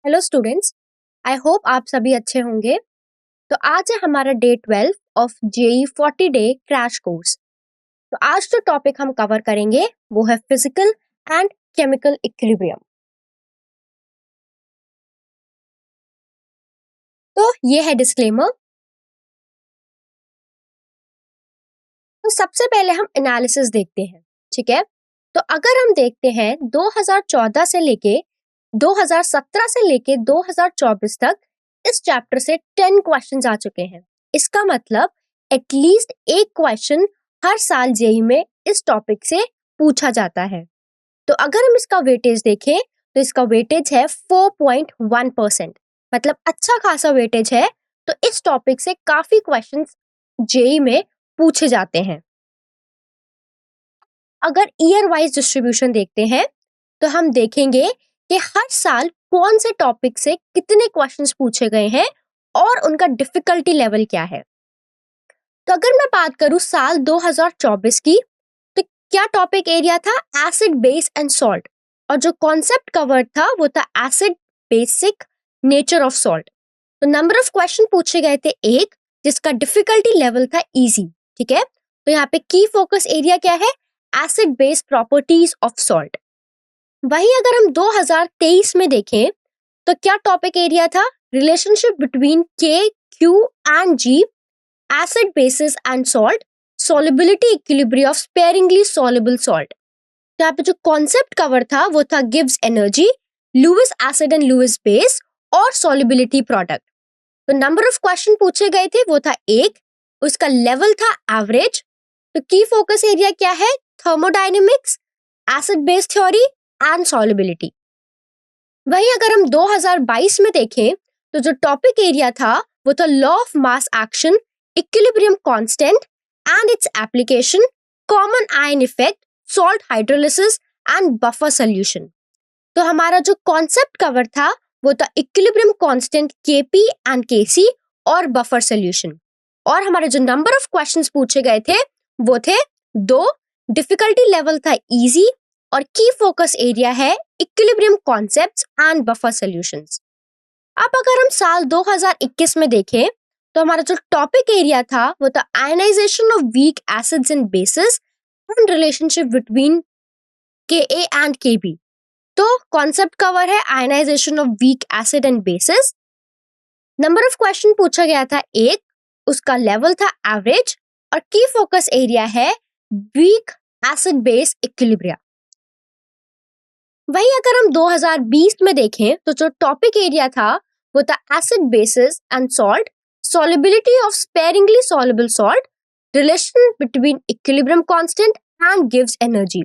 Hello students. I hope आप सभी अच्छे होंगे। तो आज है हमारा day 12 of JEE 40 day crash course. तो आज जो टॉपिक हम कवर करेंगे वो है फिजिकल एंड केमिकल इक्विलिब्रियम। तो ये है डिस्क्लेमर। तो सबसे पहले हम एनालिसिस देखते हैं, ठीक है। तो अगर हम देखते हैं 2014 से लेके 2017 से लेके 2024 तक इस चैप्टर से 10 क्वेश्चंस आ चुके हैं। इसका मतलब एटलीस्ट एक क्वेश्चन हर साल जेई में इस टॉपिक से पूछा जाता है। तो अगर हम इसका वेटेज देखें तो इसका वेटेज है 4.1%, मतलब अच्छा खासा वेटेज है। तो इस टॉपिक से काफी क्वेश्चंस जेई में पूछे जाते हैं। अगर ईयर वाइज डिस्ट्रीब्यूशन देखते हैं तो हम देखेंगे कि हर साल कौन से टॉपिक से कितने क्वेश्चंस पूछे गए हैं और उनका डिफिकल्टी लेवल क्या है। तो अगर मैं बात करूं साल 2024 की, तो क्या टॉपिक एरिया था एसिड बेस एंड सॉल्ट, और जो कॉन्सेप्ट कवर था वो था acid basic nature of salt. तो नंबर ऑफ क्वेश्चन पूछे गए थे एक, जिसका डिफिकल्टी लेवल था इजी, ठीक है। तो यहाँ पे की फोकस एरिया क्या है, acid base properties of salt. वहीं अगर हम 2023 में देखें तो क्या टॉपिक एरिया था, relationship between K, Q and G, acid bases and salt, solubility equilibrium of sparingly soluble salt। तो यहाँ पे जो कॉन्सेप्ट कवर था वो था गिव्स energy, Lewis acid and Lewis base और solubility प्रोडक्ट। तो नंबर ऑफ क्वेश्चन पूछे गए थे वो था एक, उसका लेवल था एवरेज। तो की फोकस एरिया क्या है, thermodynamics, acid base theory and solubility। वहीं अगर हम 2022 में देखें तो जो टॉपिक एरिया था वो था law of mass action, equilibrium constant and its application, common ion effect, salt hydrolysis and buffer solution. तो हमारा जो कॉन्सेप्ट कवर था वो था इक्विलिब्रियम कांस्टेंट केपी एंड केसी और बफर सॉल्यूशन। और हमारे जो नंबर ऑफ क्वेश्चंस पूछे गए थे वो थे दो, डिफिकल्टी लेवल था इजी और की फोकस एरिया है equilibrium concepts and buffer solutions. अब अगर हम साल 2021 में देखें तो हमारा जो टॉपिक एरिया था वो था ionisation of weak acids and bases and relationship between K a and K b. तो कॉन्सेप्ट कवर है ionisation of weak acid and bases. Number of question पूछा गया था एक, उसका लेवल था एवरेज और की फोकस एरिया है वीक एसिड बेस इक्विलिब्रिया। वहीं अगर हम 2020 में देखें तो जो टॉपिक एरिया था वो था acid bases and salt, solubility of sparingly soluble salt, relation between equilibrium constant and gives energy।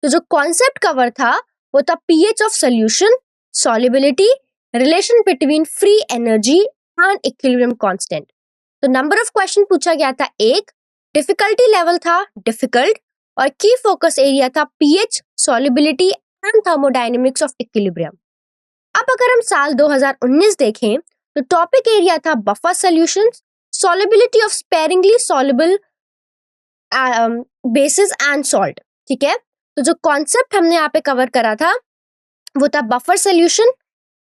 तो जो कॉन्सेप्ट कवर था वो था pH of solution, solubility, relation between free energy and equilibrium constant। तो number of question पूछा गया था एक, डिफिकल्टी लेवल था डिफिकल्ट और की फोकस एरिया था pH, solubility and thermodynamics of equilibrium. अब अगर हम साल 2019 देखें तो टॉपिक एरिया था buffer solutions, solubility of sparingly soluble basis and salt, ठीक है। तो जो कॉन्सेप्ट हमने यहाँ पे कवर करा था वो था buffer solution,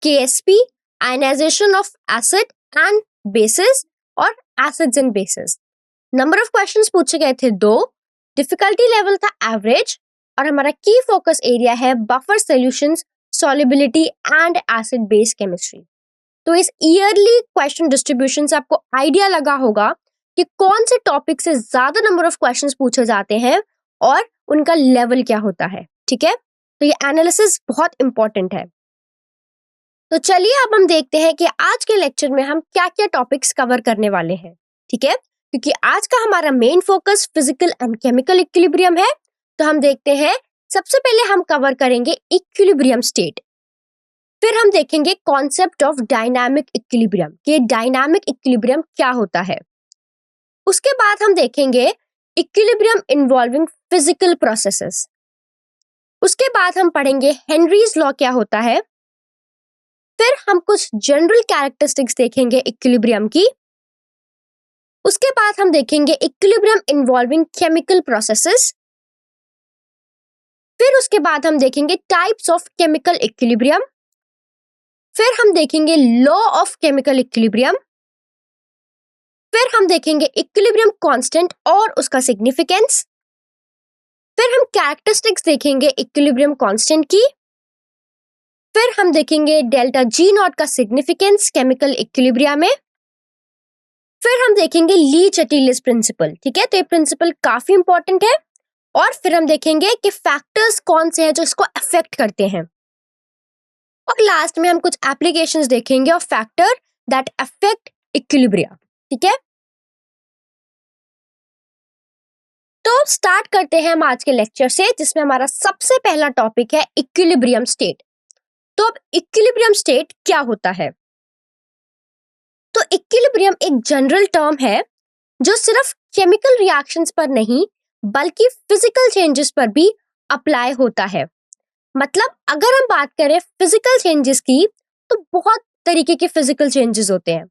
KSP, ionisation of acid and bases और acids and bases. Number of questions पूछे गए थे दो, डिफिकल्टी लेवल था एवरेज और हमारा की फोकस एरिया है buffer solutions, solubility and acid base chemistry. तो इस ईयरली क्वेश्चन डिस्ट्रीब्यूशन से आपको आइडिया लगा होगा कि कौन से टॉपिक से ज्यादा नंबर ऑफ क्वेश्चंस पूछे जाते हैं और उनका लेवल क्या होता है, ठीक है। तो ये एनालिसिस बहुत इंपॉर्टेंट है। तो चलिए अब हम देखते हैं कि आज के लेक्चर में हम क्या क्या टॉपिक्स कवर करने वाले हैं, ठीक है। क्योंकि आज का हमारा main focus physical and chemical equilibrium है। तो हम देखते हैं, सबसे पहले हम कवर करेंगे इक्विलिब्रियम स्टेट, फिर हम देखेंगे कॉन्सेप्ट ऑफ डायनामिक इक्विलिब्रियम कि डायनामिक इक्विलिब्रियम क्या होता है। उसके बाद हम देखेंगे इक्विलिब्रियम इन्वॉल्विंग फिजिकल प्रोसेसेस। उसके बाद हम पढ़ेंगे हेनरीज लॉ क्या होता है। फिर हम कुछ जनरल कैरेक्टरिस्टिक्स देखेंगे इक्विलिब्रियम की। उसके बाद हम देखेंगे इक्विलिब्रियम इन्वॉल्विंग केमिकल प्रोसेसेस। फिर उसके बाद हम देखेंगे टाइप्स ऑफ केमिकल इक्विलिब्रियम। फिर हम देखेंगे लॉ ऑफ केमिकल इक्विलिब्रियम, फिर हम देखेंगे इक्विलिब्रियम कांस्टेंट और उसका सिग्निफिकेंस, फिर हम कैरेक्टरिस्टिक्स देखेंगे इक्विलिब्रियम कांस्टेंट की, फिर हम देखेंगे डेल्टा जी नॉट का सिग्निफिकेंस केमिकल इक्विलिब्रिया में, फिर हम देखेंगे ली चेटिलिस प्रिंसिपल। ठीक है, तो ये प्रिंसिपल काफी इंपॉर्टेंट है। और फिर हम देखेंगे कि फैक्टर्स कौन से हैं जो इसको अफेक्ट करते हैं, और लास्ट में हम कुछ एप्लीकेशंस देखेंगे of factor that affect equilibria. ठीक है, तो स्टार्ट करते हैं हम आज के लेक्चर से, जिसमें हमारा सबसे पहला टॉपिक है इक्विलिब्रियम स्टेट। तो अब इक्विलिब्रियम स्टेट क्या होता है? तो इक्विलिब्रियम एक जनरल टर्म है जो सिर्फ केमिकल रिएक्शंस पर नहीं बल्कि फिजिकल चेंजेस पर भी अप्लाई होता है। मतलब अगर हम बात करें फिजिकल चेंजेस की, तो बहुत तरीके के फिजिकल चेंजेस होते हैं।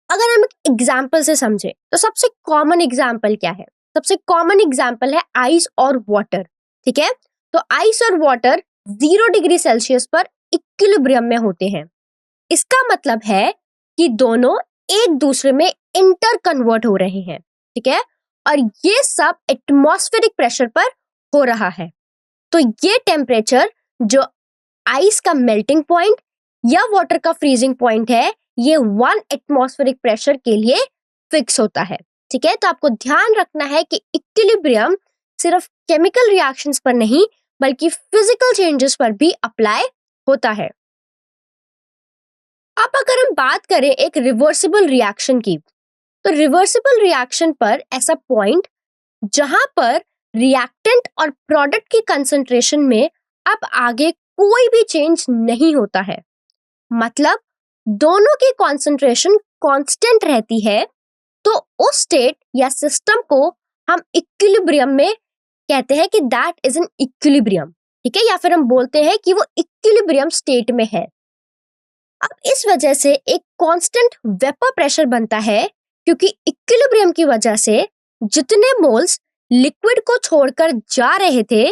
अगर हम एक एग्जाम्पल से समझे तो सबसे कॉमन एग्जाम्पल क्या है? सबसे कॉमन एग्जाम्पल है आइस और वाटर। ठीक है, तो आइस और वाटर 0 डिग्री सेल्सियस पर इक्विलिब्रियम में होते हैं। इसका मतलब है कि दोनों एक दूसरे में इंटर कन्वर्ट हो रहे हैं। ठीक है, और ये सब एटमॉस्फेरिक प्रेशर पर हो रहा है। तो ये टेम्परेचर जो आइस का मेल्टिंग पॉइंट या वाटर का फ्रीजिंग पॉइंट है, ये 1 एटमॉस्फेरिक प्रेशर के लिए फिक्स होता है। ठीक है, तो आपको ध्यान रखना है कि इक्विलिब्रियम सिर्फ केमिकल रिएक्शंस पर नहीं बल्कि फिजिकल चेंजेस पर भी अप्लाई होता है। अब अगर हम बात करें एक रिवर्सिबल रिएक्शन की, तो रिवर्सिबल रिएक्शन पर ऐसा पॉइंट जहां पर रिएक्टेंट और प्रोडक्ट की कंसंट्रेशन में अब आगे कोई भी चेंज नहीं होता है, मतलब दोनों की कंसंट्रेशन कांस्टेंट रहती है, तो उस स्टेट या सिस्टम को हम इक्विलिब्रियम में कहते हैं कि दैट इज एन इक्विलिब्रियम। ठीक है, या फिर हम बोलते हैं कि वो इक्विलिब्रियम स्टेट में है। अब इस वजह से एक कांस्टेंट वेपर प्रेशर बनता है, क्योंकि इक्विलिब्रियम की वजह से जितने मोल्स लिक्विड को छोड़कर जा रहे थे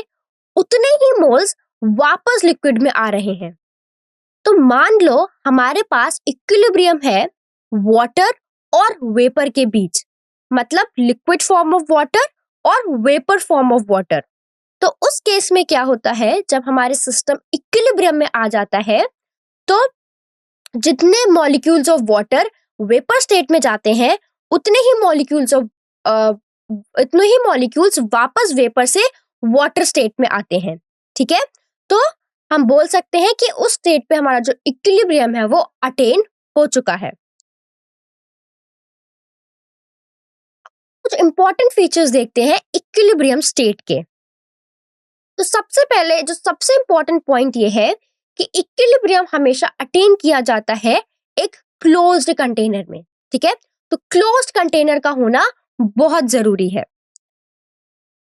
उतने ही मोल्स वापस लिक्विड में आ रहे हैं। तो मान लो हमारे पास इक्विलिब्रियम है वाटर और वेपर के बीच, मतलब लिक्विड फॉर्म ऑफ वाटर और वेपर फॉर्म ऑफ वाटर। तो उस केस में क्या होता है, जब हमारे सिस्टम इक्विलिब्रियम में आ जाता है, तो जितने molecules of water vapour state में जाते हैं उतने ही मॉलिक्यूल्स ऑफ इतने ही मॉलिक्यूल्स वापस वेपर से वाटर स्टेट में आते हैं। ठीक है, तो हम बोल सकते हैं कि उस स्टेट पे हमारा जो इक्विलिब्रियम है वो अटेन हो चुका है। कुछ इंपॉर्टेंट फीचर्स देखते हैं इक्विलिब्रियम स्टेट के। तो सबसे पहले जो सबसे इंपॉर्टेंट पॉइंट ये है कि इक्विलिब्रियम हमेशा अटेन किया जाता है एक क्लोज्ड कंटेनर में। ठीक है, तो क्लोज्ड कंटेनर का होना बहुत जरूरी है।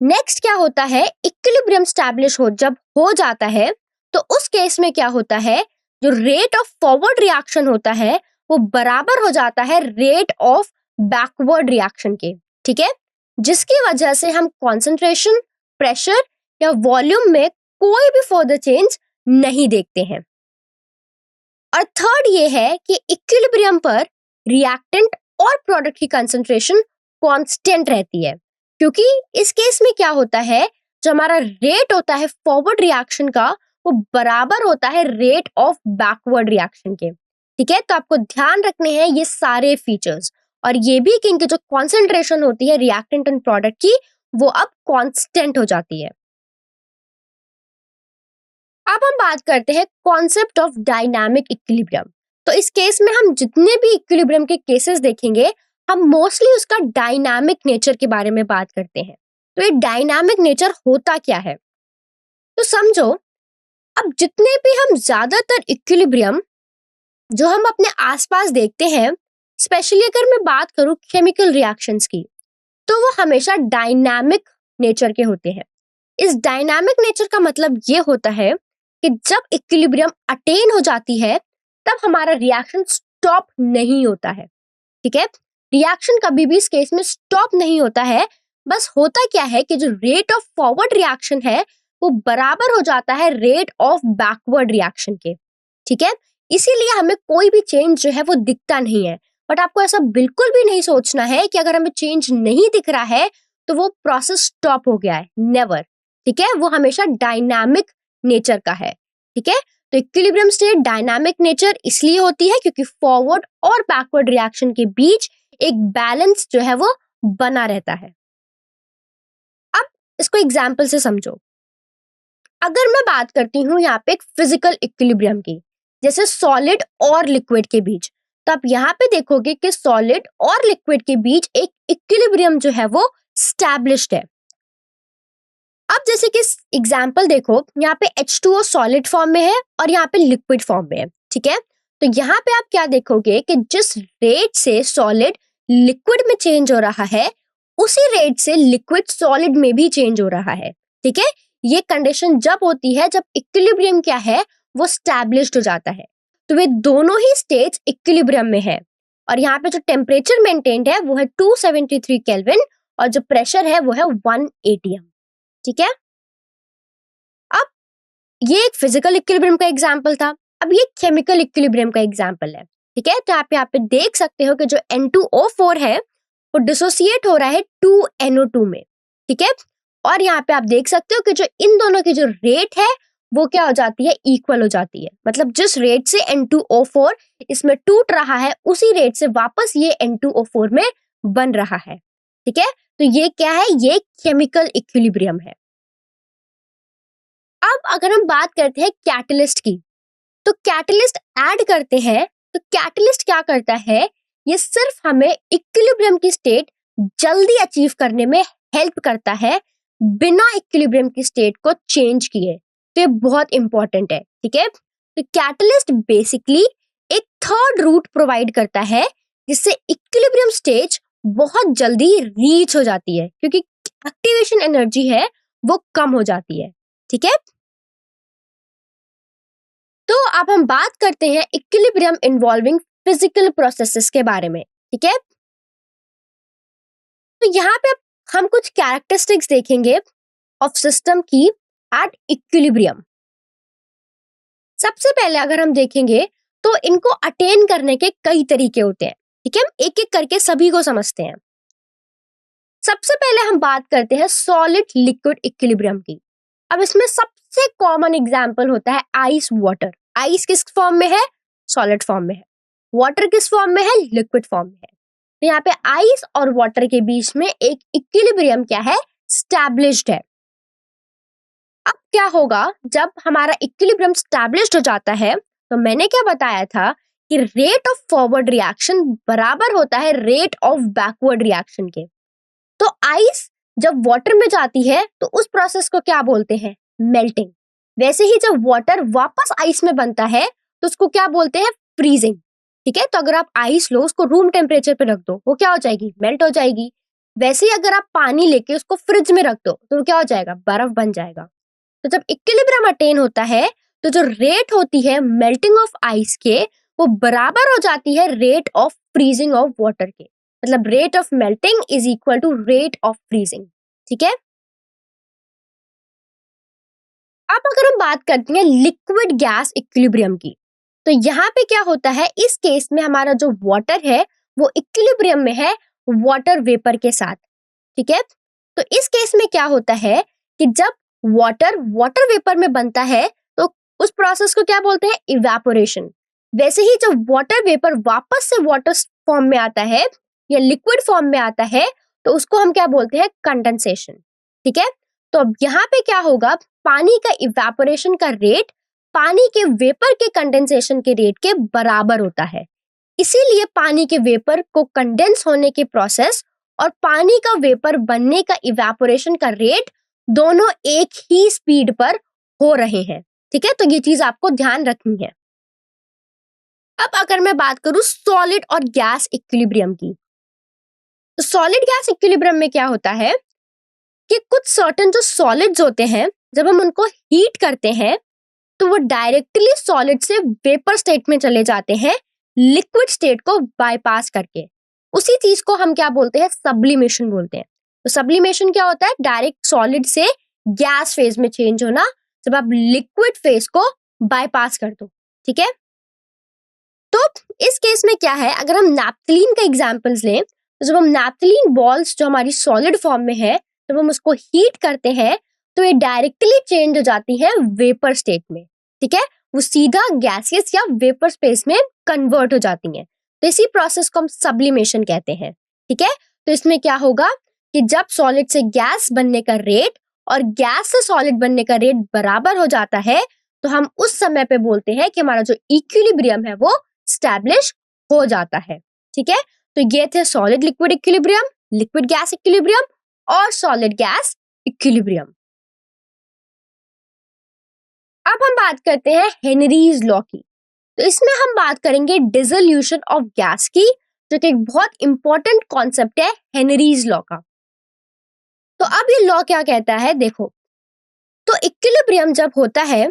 नेक्स्ट क्या होता है, इक्विलिब्रियम स्टैब्लिश जब हो जाता है, तो उस केस में क्या होता है, जो रेट ऑफ फॉरवर्ड रिएक्शन होता है वो बराबर हो जाता है रेट ऑफ बैकवर्ड रिएक्शन के। ठीक है, जिसकी वजह से हम कॉन्सेंट्रेशन, प्रेशर या वॉल्यूम में कोई भी फर्दर चेंज नहीं देखते हैं। और थर्ड ये है कि इक्विलिब्रियम पर रिएक्टेंट और प्रोडक्ट की कंसंट्रेशन कांस्टेंट रहती है, क्योंकि इस केस में क्या होता है, जो हमारा रेट होता है फॉरवर्ड रिएक्शन का वो बराबर होता है रेट ऑफ बैकवर्ड रिएक्शन के। ठीक है, तो आपको ध्यान रखने हैं ये सारे फीचर्स, और ये भी कि इनकी जो कॉन्सेंट्रेशन होती है रिएक्टेंट एंड प्रोडक्ट की वो अब कांस्टेंट हो जाती है। अब हम बात करते हैं कॉन्सेप्ट ऑफ डायनामिक इक्विलिब्रियम। तो इस केस में हम जितने भी इक्विलिब्रियम के केसेस देखेंगे, हम मोस्टली उसका डायनामिक नेचर के बारे में बात करते हैं। तो ये डायनामिक नेचर होता क्या है, तो समझो, अब जितने भी हम ज्यादातर इक्विलिब्रियम जो हम अपने आसपास देखते हैं, स्पेशली अगर मैं बात करूं केमिकल रिएक्शंस की, तो वो हमेशा डायनामिक नेचर के होते हैं। इस डायनामिक नेचर का मतलब ये होता है कि जब इक्विलिब्रियम अटेन हो जाती है तब हमारा रिएक्शन स्टॉप नहीं होता है। ठीक है, रिएक्शन कभी भी इस केस में स्टॉप नहीं होता है। बस होता क्या है कि जो रेट ऑफ फॉरवर्ड रिएक्शन है वो बराबर हो जाता है रेट ऑफ बैकवर्ड रिएक्शन के। ठीक है, इसीलिए हमें कोई भी चेंज जो है वो दिखता नहीं है। बट आपको ऐसा बिल्कुल भी नहीं सोचना है कि अगर हमें चेंज नहीं दिख रहा है तो वो प्रोसेस स्टॉप हो गया है, नेवर। ठीक है, वो हमेशा डायनामिक नेचर का है। ठीक है, तो इक्विलिब्रियम स्टेट डायनामिक नेचर इसलिए होती है क्योंकि फॉरवर्ड और बैकवर्ड रिएक्शन के बीच एक बैलेंस जो है वो बना रहता है। अब इसको एग्जाम्पल से समझो। अगर मैं बात करती हूँ यहाँ पे एक फिजिकल इक्विलिब्रियम की, जैसे सॉलिड और लिक्विड के बीच, तो आप यहाँ पे देखोगे कि सॉलिड और लिक्विड के बीच एक इक्विलिब्रियम जो है वो स्टैब्लिश्ड है। अब जैसे कि एग्जाम्पल देखो, यहाँ पे H2O सॉलिड फॉर्म में है और यहाँ पे लिक्विड फॉर्म में है। ठीक है, तो यहाँ पे आप क्या देखोगे कि जिस रेट से सॉलिड लिक्विड में चेंज हो रहा है उसी रेट से लिक्विड सॉलिड में भी चेंज हो रहा है। ठीक है, ये कंडीशन जब होती है जब इक्विलिब्रियम क्या है वो स्टैब्लिश्ड हो जाता है। तो वे दोनों ही स्टेट्स इक्विलिब्रियम में है और यहाँ पे जो टेम्परेचर मेंटेन्ड है वो है 273 केल्विन और जो प्रेशर है वो है 1 atm। ठीक है, अब ये एक फिजिकल इक्विलिब्रियम का एग्जांपल था। अब ये केमिकल इक्विलिब्रियम का एग्जांपल है। ठीक है, तो आप यहाँ पे देख सकते हो कि जो N2O4 है वो डिसोसिएट हो रहा है 2NO2 में। ठीक है, और यहाँ पे आप देख सकते हो कि जो इन दोनों की जो रेट है वो क्या हो जाती है, इक्वल हो जाती है। मतलब जिस रेट से N2O4 इसमें टूट रहा है उसी रेट से वापस ये N2O4 में बन रहा है। ठीक है, तो ये क्या है, ये केमिकल इक्विलिब्रियम है। अब अगर हम बात करते हैं कैटलिस्ट की, तो कैटलिस्ट ऐड करते हैं तो कैटलिस्ट क्या करता है, ये सिर्फ हमें इक्विलिब्रियम की स्टेट जल्दी अचीव करने में हेल्प करता है बिना इक्विलिब्रियम की स्टेट को चेंज किए। तो ये बहुत इंपॉर्टेंट है। ठीक है, तो कैटलिस्ट बेसिकली एक थर्ड रूट प्रोवाइड करता है जिससे इक्विलिब्रियम स्टेज बहुत जल्दी रीच हो जाती है क्योंकि एक्टिवेशन एनर्जी है वो कम हो जाती है। ठीक है, तो अब हम बात करते हैं इक्विलिब्रियम इन्वॉल्विंग फिजिकल प्रोसेसेस के बारे में। ठीक है, तो यहाँ पे हम कुछ कैरेक्टरिस्टिक्स देखेंगे ऑफ सिस्टम की एट इक्विलिब्रियम। सबसे पहले अगर हम देखेंगे तो इनको अटेन करने के कई तरीके होते हैं। ठीक है, हम एक एक करके सभी को समझते हैं। सबसे पहले हम बात करते हैं सॉलिड लिक्विड इक्विलिब्रियम की। अब इसमें सबसे कॉमन एग्जांपल होता है आइस वाटर। आइस किस फॉर्म में है, सॉलिड फॉर्म में है। वाटर किस फॉर्म में है, लिक्विड फॉर्म में है। तो यहाँ पे आइस और वाटर के बीच में एक इक्विलिब्रियम क्या है, स्टैब्लिश्ड है। अब क्या होगा जब हमारा इक्विलिब्रियम स्टैब्लिश्ड हो जाता है, तो मैंने क्या बताया था कि रेट ऑफ फॉरवर्ड रिएक्शन बराबर होता है रेट ऑफ बैकवर्ड रिएक्शन के। तो आइस जब वाटर में जाती है तो उस प्रोसेस को क्या बोलते हैं, मेल्टिंग। वैसे ही जब वाटर वापस आइस में बनता है तो उसको क्या बोलते हैं, फ्रीजिंग। ठीक है, तो अगर आप आइस लो, उसको रूम टेम्परेचर पे रख दो, वो क्या हो जाएगी, मेल्ट हो जाएगी। वैसे ही अगर आप पानी लेके उसको फ्रिज में रख दो तो वो क्या हो जाएगा, बर्फ बन जाएगा। तो जब इक्विलिब्रियम अटेन होता है तो जो रेट होती है मेल्टिंग ऑफ आइस के वो बराबर हो जाती है rate of freezing of water के। मतलब rate of melting is equal to rate of freezing. ठीक है, अब अगर हम बात करते हैं लिक्विड गैस इक्विलिब्रियम की, तो यहाँ पे क्या होता है, इस केस में हमारा जो वाटर है वो इक्विलिब्रियम में है वाटर वेपर के साथ। ठीक है, तो इस केस में क्या होता है कि जब वाटर वाटर वेपर में बनता है तो उस प्रोसेस को क्या बोलते हैं, इवेपोरेशन। वैसे ही जब वाटर वेपर वापस से वाटर फॉर्म में आता है या लिक्विड फॉर्म में आता है तो उसको हम क्या बोलते हैं, कंडेंसेशन। ठीक है, तो अब यहाँ पे क्या होगा, पानी का इवेपोरेशन का रेट पानी के वेपर के कंडेंसेशन के रेट के बराबर होता है। इसीलिए पानी के वेपर को कंडेंस होने के प्रोसेस और पानी का वेपर बनने का इवेपोरेशन का रेट दोनों एक ही स्पीड पर हो रहे हैं। ठीक है, तो ये चीज आपको ध्यान रखनी है। अब अगर मैं बात करूं सॉलिड और गैस इक्विलिब्रियम की, तो सॉलिड गैस इक्विलिब्रियम में क्या होता है कि कुछ सर्टेन जो सॉलिड्स होते हैं जब हम उनको हीट करते हैं तो वो डायरेक्टली सॉलिड से वेपर स्टेट में चले जाते हैं लिक्विड स्टेट को बाईपास करके। उसी चीज को हम क्या बोलते हैं, सब्लिमेशन बोलते हैं। तो सब्लिमेशन क्या होता है, डायरेक्ट सॉलिड से गैस फेज में चेंज होना जब आप लिक्विड फेज को बाईपास कर दो। ठीक है, इस केस में क्या है, अगर हम नैप्थलीन का एग्जांपल्स लें तो जब हम नैप्थलीन बॉल्स जो हमारी सॉलिड फॉर्म में है, जब हम उसको हीट करते हैं तो ये डायरेक्टली चेंज हो जाती है वेपर स्टेट में। ठीक है, वो सीधा गैसियस या वेपर स्पेस में कन्वर्ट हो जाती हैं। तो इसी प्रोसेस को हम सब्लिमेशन कहते हैं। ठीक है, तो इसमें क्या होगा कि जब सॉलिड से गैस बनने का रेट और गैस से सॉलिड बनने का रेट बराबर हो जाता है तो हम उस समय पे बोलते हैं कि हमारा जो इक्विलिब्रियम है वो स्टैब्लिश हो जाता है। ठीक है, तो ये थे solid liquid equilibrium, liquid gas equilibrium और सॉलिड गैस इक्विलिब्रियम। अब हम बात करते हैं हेनरीज लॉ की। तो इसमें हम बात करेंगे डिसोल्यूशन ऑफ गैस की, जो कि एक बहुत इंपॉर्टेंट कॉन्सेप्ट है हेनरीज लॉ का। तो अब ये लॉ क्या कहता है, देखो, तो इक्विलिब्रियम जब होता है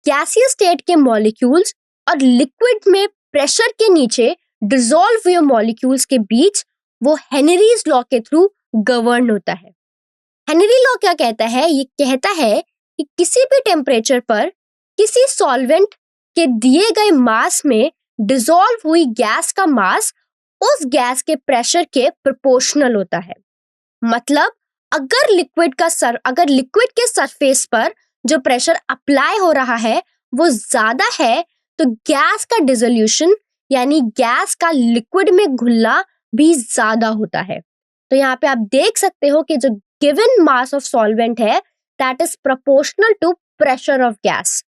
गैसियस स्टेट के मॉलिक्यूल्स और लिक्विड में प्रेशर के नीचे डिसॉल्व हुए मॉलिक्यूल्स के बीच, वो हेनरीज लॉ के थ्रू गवर्न होता है। हेनरी लॉ क्या कहता है, ये कहता है कि किसी भी टेम्परेचर पर किसी सॉल्वेंट के दिए गए मास में डिसॉल्व हुई गैस का मास उस गैस के प्रेशर के प्रोपोर्शनल होता है। मतलब अगर लिक्विड के सरफेस पर जो प्रेशर अप्लाई हो रहा है वो ज्यादा है तो गैस का डिसोल्यूशन यानी गैस का लिक्विड में घुलना भी ज्यादा होता है। तो यहाँ पे आप देख सकते हो कि जो गिवन मास ऑफ सॉल्वेंट है that is proportional to pressure of gas.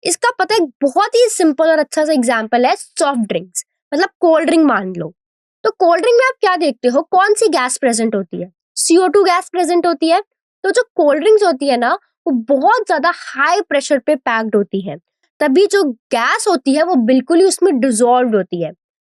इसका पता एक बहुत ही सिंपल और अच्छा सा एग्जांपल है सॉफ्ट ड्रिंक्स, मतलब कोल्ड ड्रिंक मान लो। तो कोल्ड ड्रिंक में आप क्या देखते हो, कौन सी गैस प्रेजेंट होती है, CO2 गैस प्रेजेंट होती है। तो जो कोल्ड ड्रिंक्स होती है ना वो बहुत ज्यादा हाई प्रेशर पे पैक्ड होती है, तभी जो गैस होती है वो बिल्कुल ही उसमें डिसॉल्व होती है।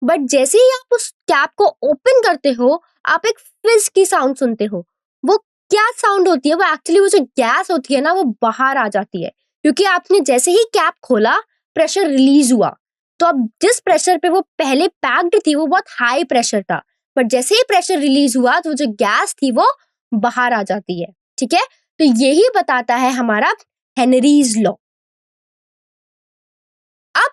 बट जैसे ही आप उस कैप को ओपन करते हो आप एक फिज की साउंड सुनते हो। वो क्या साउंड होती है, वो एक्चुअली वो जो गैस होती है ना वो बाहर आ जाती है, क्योंकि आपने जैसे ही कैप खोला प्रेशर रिलीज हुआ। तो अब जिस प्रेशर पे वो पहले पैक्ड थी वो बहुत हाई प्रेशर था, बट जैसे ही प्रेशर रिलीज हुआ तो जो गैस थी वो बाहर आ जाती है। ठीक है, तो यही बताता है हमारा हेनरीज लॉ। अब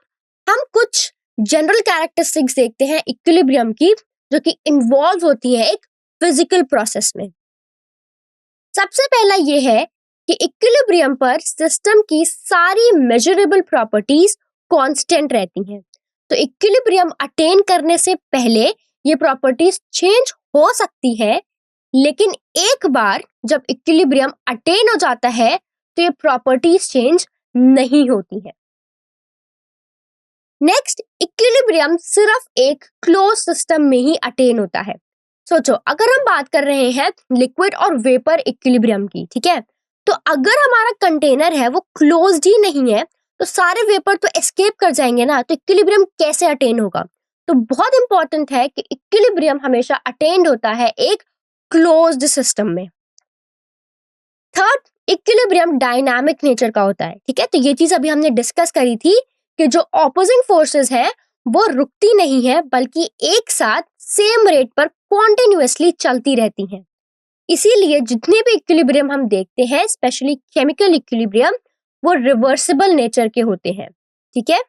हम कुछ जनरल कैरेक्टरिस्टिक्स देखते हैं इक्विलिब्रियम की, जो कि इन्वॉल्व होती है एक फिजिकल प्रोसेस में। सबसे पहला ये है कि इक्विलिब्रियम पर सिस्टम की सारी मेजरेबल प्रॉपर्टीज कांस्टेंट रहती हैं। तो इक्विलिब्रियम अटेन करने से पहले ये प्रॉपर्टीज चेंज हो सकती है, लेकिन एक बार जब इक्विलिब्रियम अटेन हो जाता है तो ये प्रॉपर्टीज चेंज नहीं होती है। नेक्स्ट, इक्विलिब्रियम सिर्फ एक क्लोज सिस्टम में ही अटेन होता है। सोचो, अगर हम बात कर रहे हैं लिक्विड और वेपर इक्विलिब्रियम की, ठीक है, तो अगर हमारा कंटेनर है वो क्लोज्ड ही नहीं है तो सारे वेपर तो एस्केप कर जाएंगे ना, तो इक्विलिब्रियम कैसे अटेन होगा। तो बहुत इंपॉर्टेंट है कि इक्विलिब्रियम हमेशा अटेन्ड होता है एक क्लोज्ड सिस्टम में। थर्ड, इक्विलिब्रियम डायनामिक नेचर का होता है। ठीक है, तो ये चीज अभी हमने डिस्कस करी थी कि जो ऑपोजिंग फोर्सेस है वो रुकती नहीं है बल्कि एक साथ सेम रेट पर कॉन्टिन्यूअसली चलती रहती हैं। इसीलिए जितने भी इक्विलिब्रियम हम देखते हैं स्पेशली केमिकल इक्विलिब्रियम वो रिवर्सिबल नेचर के होते हैं। ठीक है,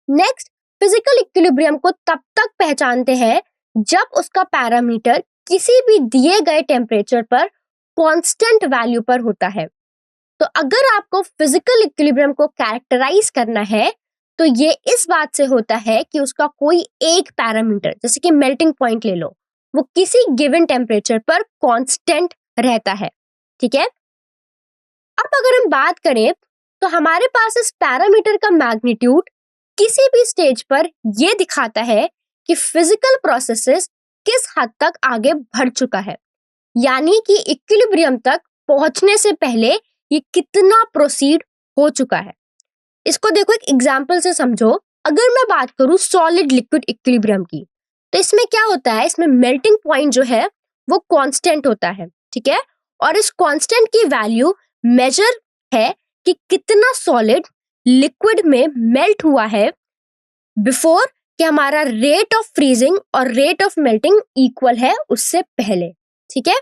नेक्स्ट, फिजिकल इक्विलिब्रियम को तब तक पहचानते हैं जब उसका पैरामीटर किसी भी दिए गए टेम्परेचर पर कांस्टेंट वैल्यू पर होता है। तो अगर आपको फिजिकल इक्विलिब्रियम को कैरेक्टराइज करना है तो ये इस बात से होता है कि उसका कोई एक पैरामीटर, जैसे कि मेल्टिंग पॉइंट ले लो, वो किसी गिवन टेम्परेचर पर कांस्टेंट रहता है। ठीक है, अब अगर हम बात करें तो हमारे पास इस पैरामीटर का मैग्नीट्यूड किसी भी स्टेज पर यह दिखाता है कि फिजिकल प्रोसेसेस किस हद तक आगे बढ़ चुका है, यानी कि इक्विलिब्रियम तक पहुंचने से पहले ये कितना प्रोसीड हो चुका है। इसको देखो एक एग्जांपल से समझो। अगर मैं बात करूं सॉलिड लिक्विड इक्विलिब्रियम की, तो इसमें क्या होता है, इसमें मेल्टिंग पॉइंट जो है वो कांस्टेंट होता है। ठीक है, और इस कांस्टेंट की वैल्यू मेजर है कि कितना सॉलिड लिक्विड में मेल्ट हुआ है बिफोर कि हमारा रेट ऑफ फ्रीजिंग और रेट ऑफ मेल्टिंग इक्वल है उससे पहले। ठीक है,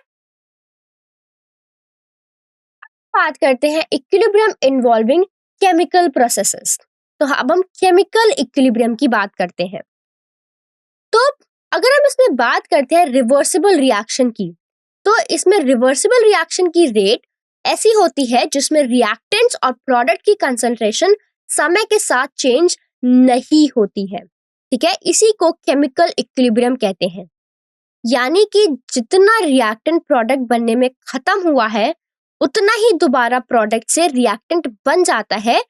बात करते हैं इक्विलिब्रियम इन्वॉल्विंग केमिकल प्रोसेसेस। तो अब हम केमिकल इक्विलिब्रियम की बात करते हैं। तो अगर हम इसमें बात करते हैं रिवर्सिबल रिएक्शन की, तो इसमें रिवर्सिबल रिएक्शन की रेट ऐसी होती है जिसमें रिएक्टेंट्स और प्रोडक्ट की कंसंट्रेशन समय के साथ चेंज नहीं होती है। ठीक है, इसी को केमिकल इक्विलिब्रियम कहते हैं। यानी कि जितना रिएक्टेंट प्रोडक्ट बनने में खत्म हुआ है उतना ही दोबारा प्रोडक्ट से रिएक्टेंट बन जाता है,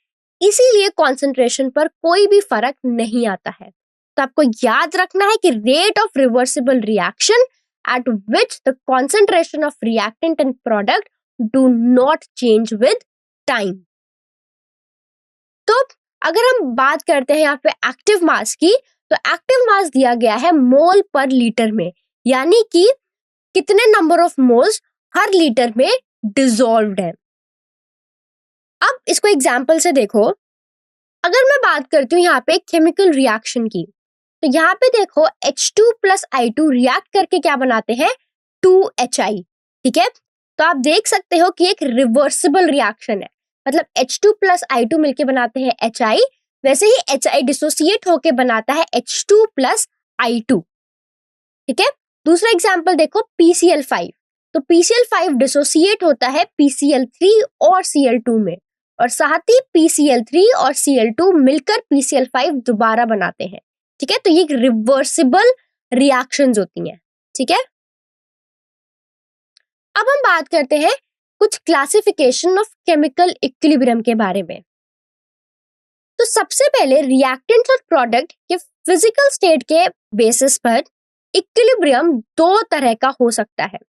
इसीलिए कॉन्सेंट्रेशन पर कोई भी फर्क नहीं आता है। तो आपको याद रखना है कि rate of reversible reaction at which the concentration of reactant and product do not change with time। तो अगर हम बात करते हैं यहाँ पे एक्टिव मास की, तो एक्टिव मास दिया गया है मोल पर लीटर में, यानी कि कितने number of moles her litre में डिसॉल्व्ड है। अब इसको एग्जांपल से देखो। अगर मैं बात करती हूँ यहाँ पे केमिकल रिएक्शन की, तो यहाँ पे देखो H2 प्लस I2 रिएक्ट करके क्या बनाते हैं, 2HI। ठीक है, तो आप देख सकते हो कि एक रिवर्सिबल रिएक्शन है, मतलब H2 प्लस I2 मिलके बनाते हैं HI, वैसे ही HI डिसोसिएट होके बनाता है H2 प्लस I2। ठीक है, दूसरा एग्जाम्पल देखो PCl5, तो PCl5 डिसोसिएट होता है PCl3 और Cl2 में, और साथ ही PCl3 और Cl2 मिलकर PCl5 दोबारा बनाते हैं। ठीक है, तो ये रिवर्सिबल रिएक्शंस होती हैं। ठीक है, अब हम बात करते हैं कुछ क्लासिफिकेशन ऑफ केमिकल इक्विलिब्रियम के बारे में। तो सबसे पहले रिएक्टेंट्स और प्रोडक्ट के फिजिकल स्टेट के बेसिस पर इक्विलिब्रियम दो तरह का हो सकता है।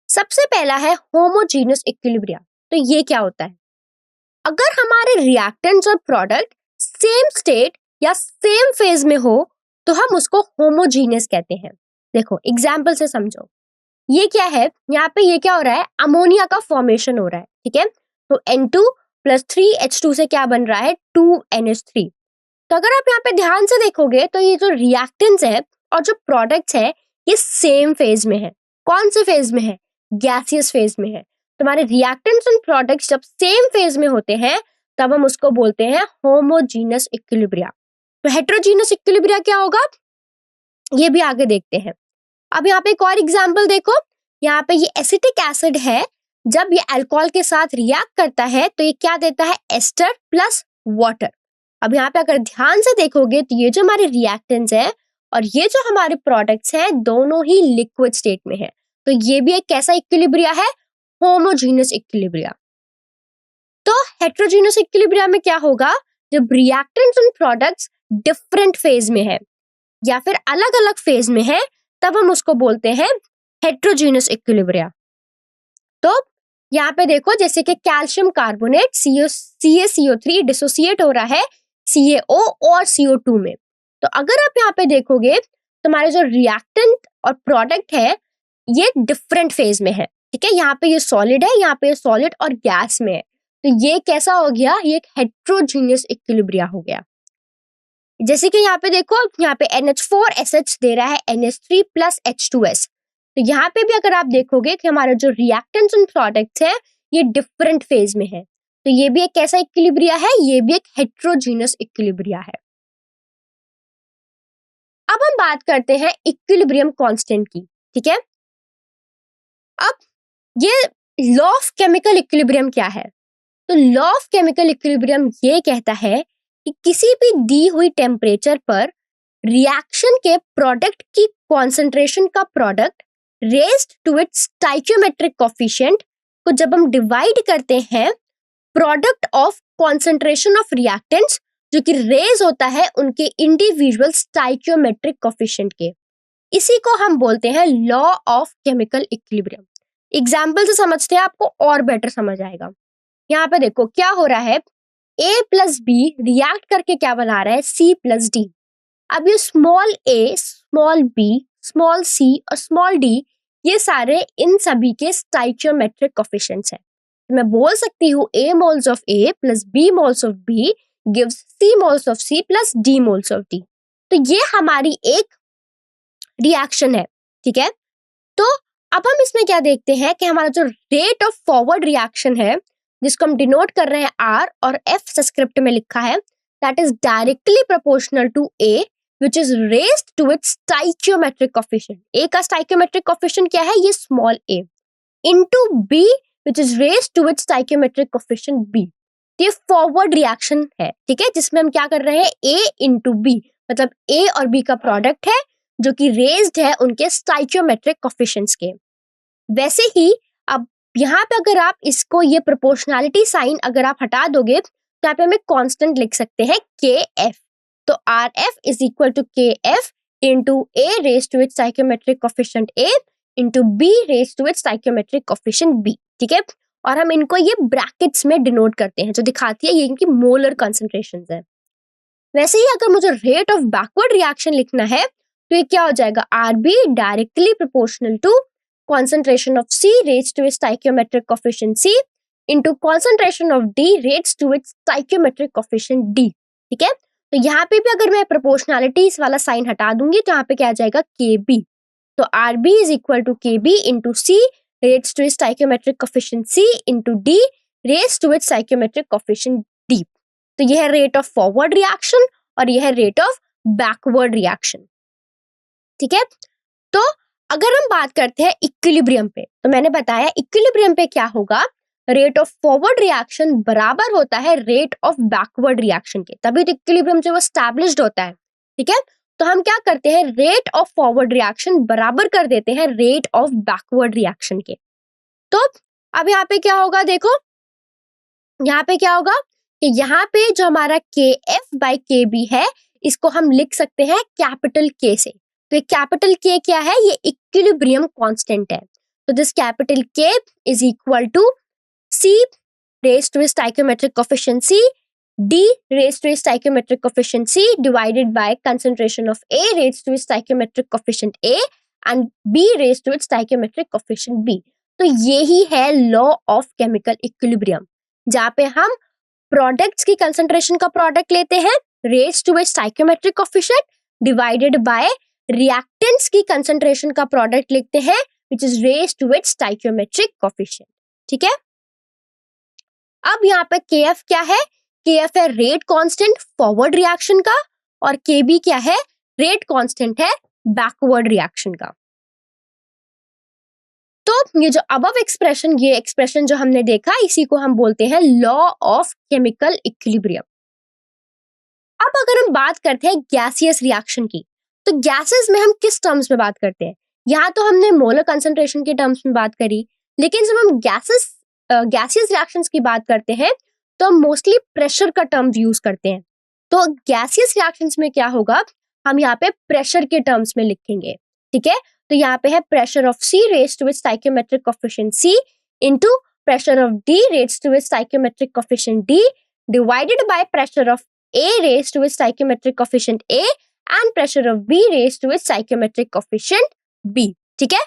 सबसे पहला है होमोजीनियस इक्विलिब्रियम। तो ये क्या होता है, अगर हमारे रिएक्टेंट्स और प्रोडक्ट सेम स्टेट या सेम फेज में हो तो हम उसको होमोजीनियस कहते हैं। देखो एग्जाम्पल से समझो, ये क्या है, यहाँ पे ये क्या हो रहा है, अमोनिया का फॉर्मेशन हो रहा है। ठीक है, तो N2 प्लस 3H2 से क्या बन रहा है, 2NH3। तो अगर आप यहाँ पे ध्यान से देखोगे तो ये जो रिएक्टेंट्स है और जो प्रोडक्ट्स है ये सेम फेज में है। कौन से फेज में है, गैसियस फेज में है। तुम्हारे रिएक्टेंट्स एंड प्रोडक्ट्स जब सेम फेज में होते हैं तब हम उसको बोलते हैं होमोजीनियस इक्विलिब्रिया। तो हेटेरोजीनियस इक्विलिब्रिया क्या होगा, ये भी आगे देखते हैं। अब यहाँ पे एक और एग्जाम्पल देखो, यहाँ पे ये एसिटिक एसिड है, जब ये अल्कोहल के साथ रिएक्ट करता है तो ये क्या देता है, एस्टर प्लस वाटर। अब यहाँ पे अगर ध्यान से देखोगे तो ये जो हमारे रिएक्टेंट्स हैं और ये जो हमारे प्रोडक्ट्स हैं दोनों ही लिक्विड स्टेट में है। तो ये भी एक कैसा इक्विलिब्रिया है, होमोजीनियस इक्विलिब्रिया। तो हेटेरोजीनियस इक्विलिब्रिया में क्या होगा, जब reactants and products different phase में है या फिर अलग अलग फेज में है तब हम उसको बोलते हैं हेटेरोजीनियस इक्विलिब्रिया। तो यहाँ पे देखो जैसे कि कैल्शियम कार्बोनेट CaCO3 डिसोसिएट हो रहा है CaO और CO2 में। तो अगर आप यहाँ पे देखोगे तो हमारे जो रिएक्टेंट और प्रोडक्ट है ये डिफरेंट फेज में है। ठीक है, यहाँ पे ये सॉलिड है, यहाँ पे सॉलिड और गैस में है। तो ये कैसा हो गया, ये एक हेटेरोजीनियस इक्विलिब्रिया हो गया। जैसे कि यहाँ पे देखो, यहाँ पे NH4SH दे रहा है NH3 प्लस H2S। तो यहाँ पे भी अगर आप देखोगे कि हमारे जो रिएक्टेंट्स एंड प्रोडक्ट्स हैं ये डिफरेंट फेज में है। तो ये भी एक कैसा इक्विलिब्रिया है, ये भी एक हेटेरोजीनियस इक्विलिब्रिया है। अब हम बात करते हैं इक्विलिब्रियम कांस्टेंट की। ठीक है, अब ये लॉ ऑफ केमिकल इक्विलिब्रियम क्या है, तो लॉ ऑफ केमिकल इक्विलिब्रियम ये कहता है कि किसी भी दी हुई टेम्परेचर पर रिएक्शन के प्रोडक्ट की कॉन्सेंट्रेशन का product raised to its stoichiometric coefficient को जब हम डिवाइड करते हैं product of concentration of reactants जो कि रेज होता है उनके इंडिविजुअल स्टोइकियोमेट्रिक कोफिशिएंट के, इसी को हम बोलते हैं law of chemical equilibrium. Example से समझते हैं, आपको और बेटर समझ आएगा। यहाँ पे देखो क्या हो रहा है, A प्लस बी रिएक्ट करके क्या बना रहा है, C प्लस डी। अब ये small a, small b, small c और स्मॉल d ये सारे इन सभी के स्टोइकियोमेट्रिक कोफिशिएंट्स हैं। तो मैं बोल सकती हूँ A moles of A plus B moles of B gives C moles of C plus D moles of D। तो ये हमारी एक रिएक्शन है। ठीक है, तो अब हम इसमें क्या देखते हैं कि हमारा जो रेट ऑफ फॉरवर्ड रिएक्शन है जिसको हम डिनोट कर रहे हैं R और F सब्सक्रिप्ट में लिखा है, that is directly proportional to A which is raised to its stoichiometric coefficient. A का stoichiometric coefficient क्या है? ये small a into B which is raised to its stoichiometric coefficient B. ये forward reaction है, ठीक है, जिसमें हम क्या कर रहे हैं? A into B, मतलब A और B का प्रोडक्ट है जो कि रेज्ड है उनके स्टाइचियोमेट्रिक कोफिशिएंट्स के। वैसे ही अब यहाँ पे अगर आप इसको ये प्रोपोर्शनैलिटी साइन अगर आप हटा दोगे तो यहाँ पे हम एक कांस्टेंट लिख सकते हैं KF। तो RF is equal to KF into A raise to its stoichiometric coefficient A into B raise to its stoichiometric coefficient B, ठीक है। और हम इनको ये ब्रैकेट्स में डिनोट करते हैं जो दिखाती है ये इनकी मोलर कंसंट्रेशंस है। वैसे ही अगर मुझे रेट ऑफ बैकवर्ड रिएक्शन लिखना है तो ये क्या हो जाएगा? RB directly proportional to concentration of C raised to its stoichiometric coefficient C into concentration of D raised to its stoichiometric coefficient D, ठीक है। तो यहाँ पे भी अगर मैं प्रोपोर्शनैलिटी वाला साइन हटा दूंगी तो यहाँ पे क्या आ जाएगा? KB। तो RB is equal to KB into C raised to its stoichiometric coefficient C into D raised to its stoichiometric coefficient D। तो यह है रेट ऑफ फॉरवर्ड रिएक्शन और यह है रेट ऑफ बैकवर्ड रिएक्शन, ठीक है। तो अगर हम बात करते हैं इक्विलिब्रियम पे, तो मैंने बताया इक्विलिब्रियम पे क्या होगा? रेट ऑफ फॉरवर्ड रिएक्शन बराबर होता है रेट ऑफ बैकवर्ड रिएक्शन के, तभी तो इक्विलिब्रियम जो है एस्टैब्लिश्ड होता है, ठीक है। तो हम क्या करते हैं? रेट ऑफ फॉरवर्ड रिएक्शन बराबर कर देते हैं रेट ऑफ बैकवर्ड रिएक्शन के। तो अब यहाँ पे क्या होगा? देखो यहाँ पे क्या होगा कि यहाँ पे जो हमारा KF by KB है इसको हम लिख सकते हैं कैपिटल K से। तो कैपिटल K क्या है? ये इक्विलिब्रियम कांस्टेंट है। तो this capital K is equal to C raise to stoichiometric coefficient C D raise to stoichiometric coefficient C divided by concentration of A raise to stoichiometric coefficient A and B raise to stoichiometric coefficient B। तो यही है law of chemical equilibrium, जहाँ पे हम products की concentration का product लेते हैं raise to stoichiometric coefficient divided by reactants की कंसंट्रेशन का प्रोडक्ट लिखते हैं which is raise to its stoichiometric coefficient, ठीक है। अब यहाँ पे KF क्या है? KF है रेट कांस्टेंट फॉरवर्ड रिएक्शन का और KB क्या है? रेट कांस्टेंट है बैकवर्ड रिएक्शन का। तो ये जो अबव एक्सप्रेशन, ये एक्सप्रेशन जो हमने देखा इसी को हम बोलते हैं लॉ ऑफ केमिकल इक्विलिब्रियम। अब अगर हम बात करते हैं गैसियस रिएक्शन की, तो गैसेस में हम किस टर्म्स में बात करते हैं? यहाँ तो हमने मोलर कंसंट्रेशन के टर्म्स में बात करी, लेकिन जब हम गैसियस रिएक्शंस की बात करते हैं तो हम मोस्टली प्रेशर का टर्म यूज करते हैं। तो गैसियस रिएक्शंस में क्या होगा? हम यहाँ पे प्रेशर के टर्म्स में लिखेंगे, ठीक है। तो यहाँ पे है pressure of C raise to its stoichiometric coefficient C into pressure of D raise to its stoichiometric coefficient D divided by pressure of A raise to its stoichiometric coefficient A and pressure of B raise to its stoichiometric coefficient B, ठीक है।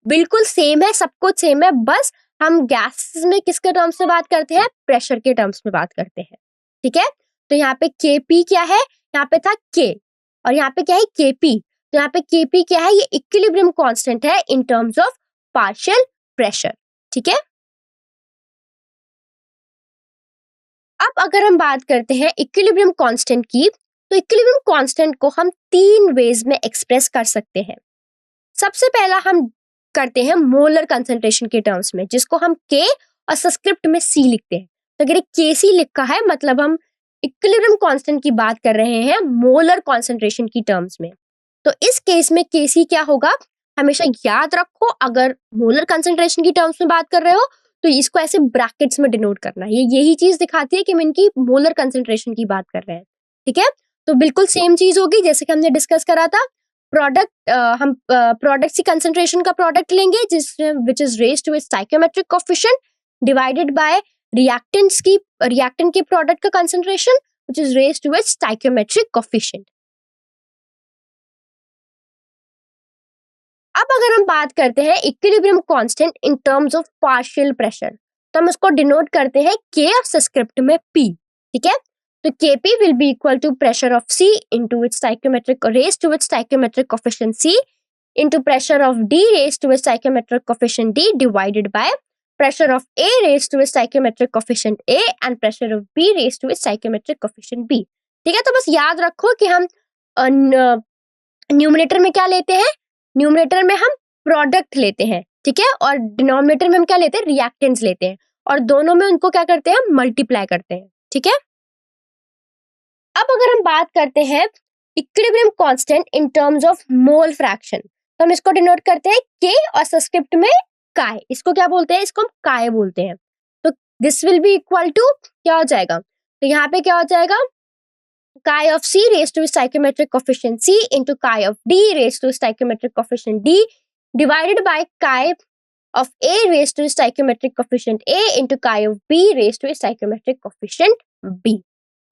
बिल्कुल same है, सब कुछ same है, बस हम gases में किसके टर्म्स में बात करते हैं? प्रेशर के टर्म्स में बात करते हैं, ठीक है। तो यहाँ पे KP क्या है? यहाँ पे था K और यहाँ पे क्या है? KP। तो यहाँ पे KP क्या है? ये इक्विलिब्रियम कांस्टेंट है इन टर्म्स ऑफ पार्शियल प्रेशर, ठीक है। अब अगर हम बात करते हैं इक्विलिब्रियम कांस्टेंट की, तो इक्विलिब्रियम कांस्टेंट को हम 3 वेज में एक्सप्रेस कर सकते हैं। सबसे पहला हम करते हैं मोलर कंसंट्रेशन के टर्म्स में, जिसको हम K और सब्सक्रिप्ट में C लिखते हैं। तो अगर KC लिखा है मतलब हम इक्विलिब्रियम कांस्टेंट की बात कर रहे हैं मोलर कंसंट्रेशन की टर्म्स में। तो इस केस में KC क्या होगा? हमेशा याद रखो, अगर मोलर कंसंट्रेशन की टर्म्स में बात कर रहे हो तो इसको ऐसे ब्रैकेट्स में डिनोट करना है। ये यही चीज दिखाती है कि हम इनकी मोलर कंसंट्रेशन की बात कर रहे हैं, ठीक है। तो बिल्कुल सेम चीज होगी जैसे कि हमने डिस्कस करा था। हम प्रोडक्ट्स की कंसंट्रेशन का प्रोडक्ट लेंगे जिसमें which is raise to its stoichiometric coefficient divided by reactant के प्रोडक्ट का concentration which is raise to its stoichiometric coefficient. अब अगर हम बात करते हैं equilibrium constant in terms of partial pressure, तो हम इसको डिनोट करते हैं K और सब्सक्रिप्ट में P, ठीक है। तो Kp will be equal to pressure of C into its stoichiometric raised to its stoichiometric coefficient C into pressure of D raised to its stoichiometric coefficient D divided by pressure of A raised to its stoichiometric coefficient A and pressure of B raised to its stoichiometric coefficient B। ठीक है, तो बस याद रखो कि हम numerator में क्या लेते हैं, न्यूमरेटर में हम प्रोडक्ट लेते हैं, ठीक है, और डिनोमिनेटर में हम क्या लेते हैं, रिएक्टेंट्स लेते हैं, और दोनों में उनको क्या करते हैं, मल्टीप्लाई करते हैं, ठीक है। अब अगर हम बात करते हैं equilibrium constant in terms of mole fraction, तो हम इसको डिनोट करते हैं के और सब्सक्रिप्ट में काय, इसको क्या बोलते हैं, इसको हम काय बोलते हैं। तो this will be equal to क्या हो जाएगा, तो यहाँ पे क्या हो जाएगा, chi of C raised to stoichiometric coefficient C into chi of D raised to stoichiometric coefficient D divided by chi of A raised to stoichiometric coefficient A into chi of B raised to stoichiometric coefficient B।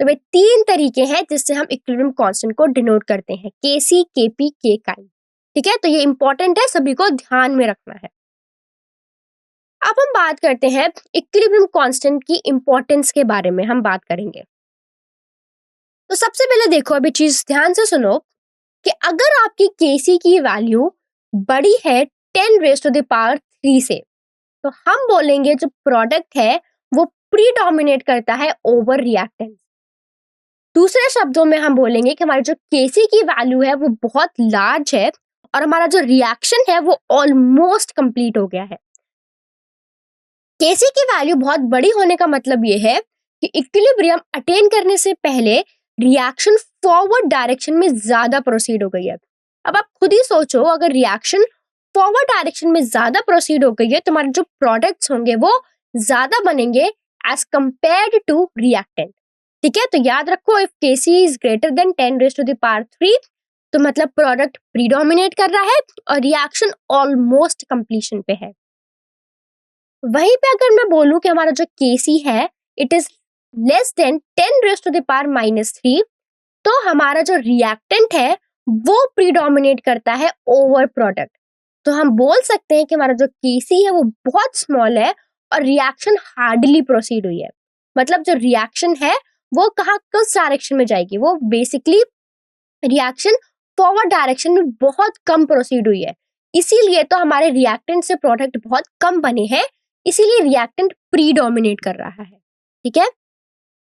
तो वे तीन तरीके हैं जिससे हम equilibrium constant को denote करते हैं, Kc, Kp, Kchi, ठीक है। तो ये इंपॉर्टेंट है, सभी को ध्यान में रखना है। अब हम बात करते हैं इक्विलिब्रियम कांस्टेंट की इंपॉर्टेंस के बारे में हम बात करेंगे। तो सबसे पहले देखो, अभी चीज ध्यान से सुनो कि अगर आपकी Kc की वैल्यू बड़ी है 10 रेज़ टू द पावर 3 से, तो हम बोलेंगे जो प्रोडक्ट है वो प्रीडोमिनेट करता है ओवर रिएक्टेंस। दूसरे शब्दों में हम बोलेंगे कि हमारी जो Kc की वैल्यू है वो बहुत लार्ज है और हमारा जो रिएक्शन है वो ऑलमोस्ट कंप्लीट हो गया है। Kc की वैल्यू बहुत बड़ी होने का मतलब ये है कि इक्विलिब्रियम अटेन करने से पहले रिएक्शन फॉरवर्ड डायरेक्शन में ज्यादा प्रोसीड हो गई है। अब आप खुद ही सोचो, अगर रिएक्शन फॉरवर्ड डायरेक्शन में ज्यादा प्रोसीड हो गई है तो हमारे जो प्रोडक्ट्स होंगे वो ज्यादा बनेंगे एज कंपेयर्ड टू रिएक्टेंट, ठीक है। तो याद रखो, if Kc is greater than 10 raise to the power 3 तो मतलब प्रोडक्ट प्रीडोमिनेट कर रहा है और रिएक्शन ऑलमोस्ट कंप्लीशन पे है। वहीं पे अगर मैं बोलूं कि हमारा जो Kc है it is less than 10 raise to the power -3 तो हमारा जो रिएक्टेंट है वो प्रीडोमिनेट करता है ओवर प्रोडक्ट। तो हम बोल सकते हैं कि हमारा जो Kc है वो बहुत स्मॉल है और रिएक्शन हार्डली प्रोसीड हुई है। मतलब जो रिएक्शन है वो कहाँ किस डायरेक्शन में जाएगी, वो बेसिकली रिएक्शन फॉरवर्ड डायरेक्शन में बहुत कम प्रोसीड हुई है, इसीलिए तो हमारे रिएक्टेंट से प्रोडक्ट बहुत कम बने हैं, इसीलिए रिएक्टेंट प्रीडोमिनेट कर रहा है, ठीक है।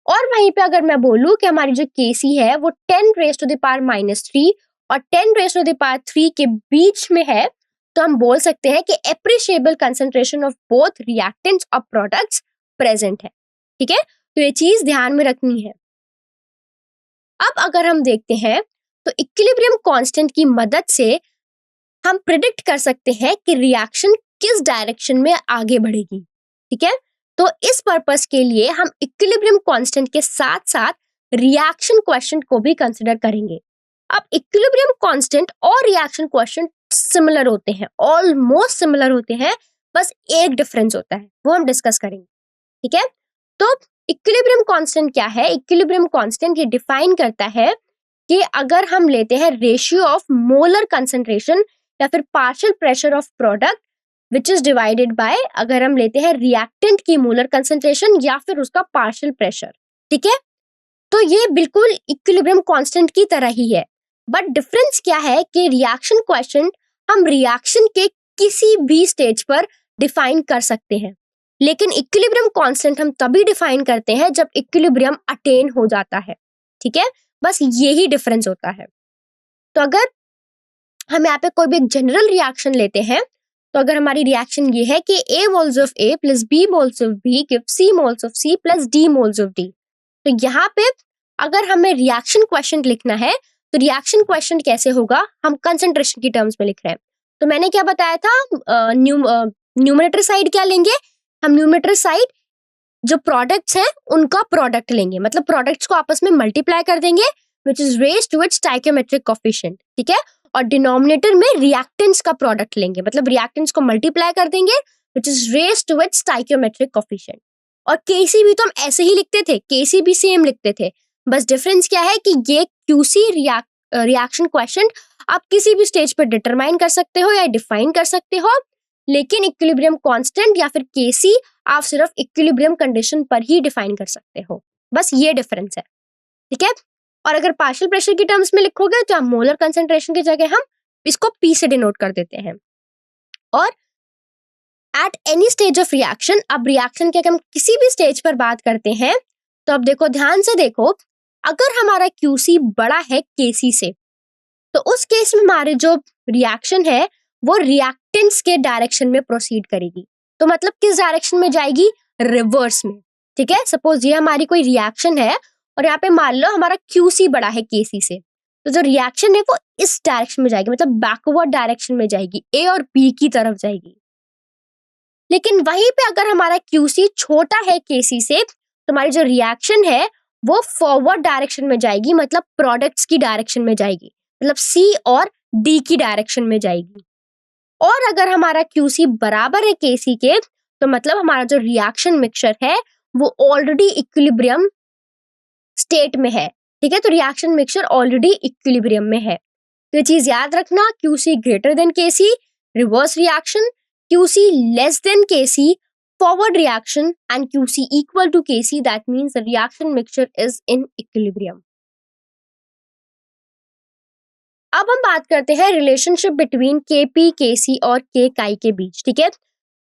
और वहीं पे अगर मैं बोलूं कि हमारी जो Kc है वो 10 रेज़ टू द पावर -3 और 10 रेज़ टू द पावर 3 के बीच में है, तो हम बोल सकते हैं कि appreciable concentration of both reactants और प्रोडक्ट्स प्रेजेंट है, ठीक है। तो ये चीज ध्यान में रखनी है। अब अगर हम देखते हैं तो इक्विलिब्रियम कांस्टेंट की मदद से हम प्रिडिक्ट कर सकते हैं कि रिएक्शन किस डायरेक्शन में आगे बढ़ेगी, ठीक है। तो इस पर्पस के लिए हम इक्विलिब्रियम कांस्टेंट के साथ साथ रिएक्शन क्वेश्चन को भी कंसिडर करेंगे। अब इक्विलिब्रियम कांस्टेंट और रिएक्शन क्वेश्चन सिमिलर होते हैं, ऑलमोस्ट सिमिलर होते हैं, बस एक डिफरेंस होता है, वो हम डिस्कस करेंगे, ठीक है। तो इक्विलिब्रियम कांस्टेंट क्या है, इक्विलिब्रियम कांस्टेंट ये डिफाइन करता है कि अगर हम लेते हैं रेशियो ऑफ मोलर कंसंट्रेशन या फिर partial pressure of product which is divided by, अगर हम लेते हैं रिएक्टेंट की मोलर कंसंट्रेशन या फिर उसका पार्शियल प्रेशर, ठीक है। तो ये बिल्कुल इक्विलिब्रियम कांस्टेंट की तरह ही है, बट डिफरेंस क्या है कि रिएक्शन क्वेश्चन हम रिएक्शन के किसी भी स्टेज पर डिफाइन कर सकते हैं, लेकिन इक्विलिब्रियम कांस्टेंट हम तभी डिफाइन करते हैं जब इक्विलिब्रियम अटेन हो जाता है, ठीक है। बस यही डिफरेंस होता है। तो अगर हम यहाँ पे कोई भी एक जनरल रिएक्शन लेते हैं, तो अगर हमारी रिएक्शन ये है कि A moles of A plus B moles of B gives C moles of C plus D moles of D, तो यहाँ पे अगर हमें रिएक्शन क्वेश्चन लिखना है तो रिएक्शन क्वेश्चन कैसे होगा, हम कंसंट्रेशन की टर्म्स में लिख रहे हैं। तो मैंने क्या बताया था, न्यूमरेटर साइड क्या लेंगे, हम न्यूमरेटर साइड जो प्रोडक्ट्स हैं उनका प्रोडक्ट लेंगे, मतलब प्रोडक्ट्स को आपस में मल्टीप्लाई कर देंगे which is raised to its stoichiometric coefficient, ठीक है। और डिनोमिनेटर में रिएक्टेंट्स का प्रोडक्ट लेंगे, मतलब रिएक्टेंट्स को मल्टीप्लाई कर देंगे which is raised to its stoichiometric coefficient. और Kc भी तो हम ऐसे ही लिखते थे, Kc भी सेम लिखते थे, बस डिफरेंस क्या है कि ये QC रिएक्शन क्वेश्चन आप किसी भी स्टेज पर डिटरमाइन कर सकते हो या डिफाइन कर सकते हो, लेकिन इक्विलिब्रियम कांस्टेंट या फिर Kc आप सिर्फ इक्विलिब्रियम कंडीशन पर ही डिफाइन कर सकते हो, बस ये डिफरेंस है, ठीक है। और अगर पार्शियल प्रेशर की टर्म्स में लिखोगे तो हम मोलर कंसंट्रेशन की जगह हम इसको P से डिनोट कर देते हैं। और at any stage of reaction, अब रिएक्शन के हम किसी भी स्टेज पर बात करते हैं, तो अब देखो ध्यान से देखो अगर हमारा क्यूसी बड़ा है केसी से, तो उस केस में हमारे जो रिएक्शन है वो रिएक्टेंट्स के डायरेक्शन में प्रोसीड करेगी। तो मतलब किस डायरेक्शन में जाएगी? रिवर्स में। ठीक है, सपोज ये हमारी कोई रिएक्शन है और यहाँ पे मान लो हमारा क्यूसी बड़ा है केसी से, तो जो रिएक्शन है वो इस डायरेक्शन में जाएगी, मतलब बैकवर्ड डायरेक्शन में जाएगी, ए और बी की तरफ जाएगी। लेकिन वहीं पे अगर हमारा क्यूसी छोटा है केसी से, तो हमारी जो रिएक्शन है वो फॉरवर्ड डायरेक्शन में जाएगी, मतलब प्रोडक्ट्स की डायरेक्शन में जाएगी, मतलब सी और डी की डायरेक्शन में जाएगी। और अगर हमारा क्यूसी बराबर है केसी के, तो मतलब हमारा जो रिएक्शन मिक्सचर है वो ऑलरेडी इक्विलिब्रियम स्टेट में है। ठीक है, तो रिएक्शन मिक्सचर ऑलरेडी इक्विलिब्रियम में है। तो ये चीज याद रखना, QC greater than KC reverse reaction, QC less than KC forward reaction, and QC equal to KC, that means the reaction mixture is in equilibrium. अब हम बात करते हैं रिलेशनशिप बिटवीन केपी, केसी और के काई के बीच। ठीक है,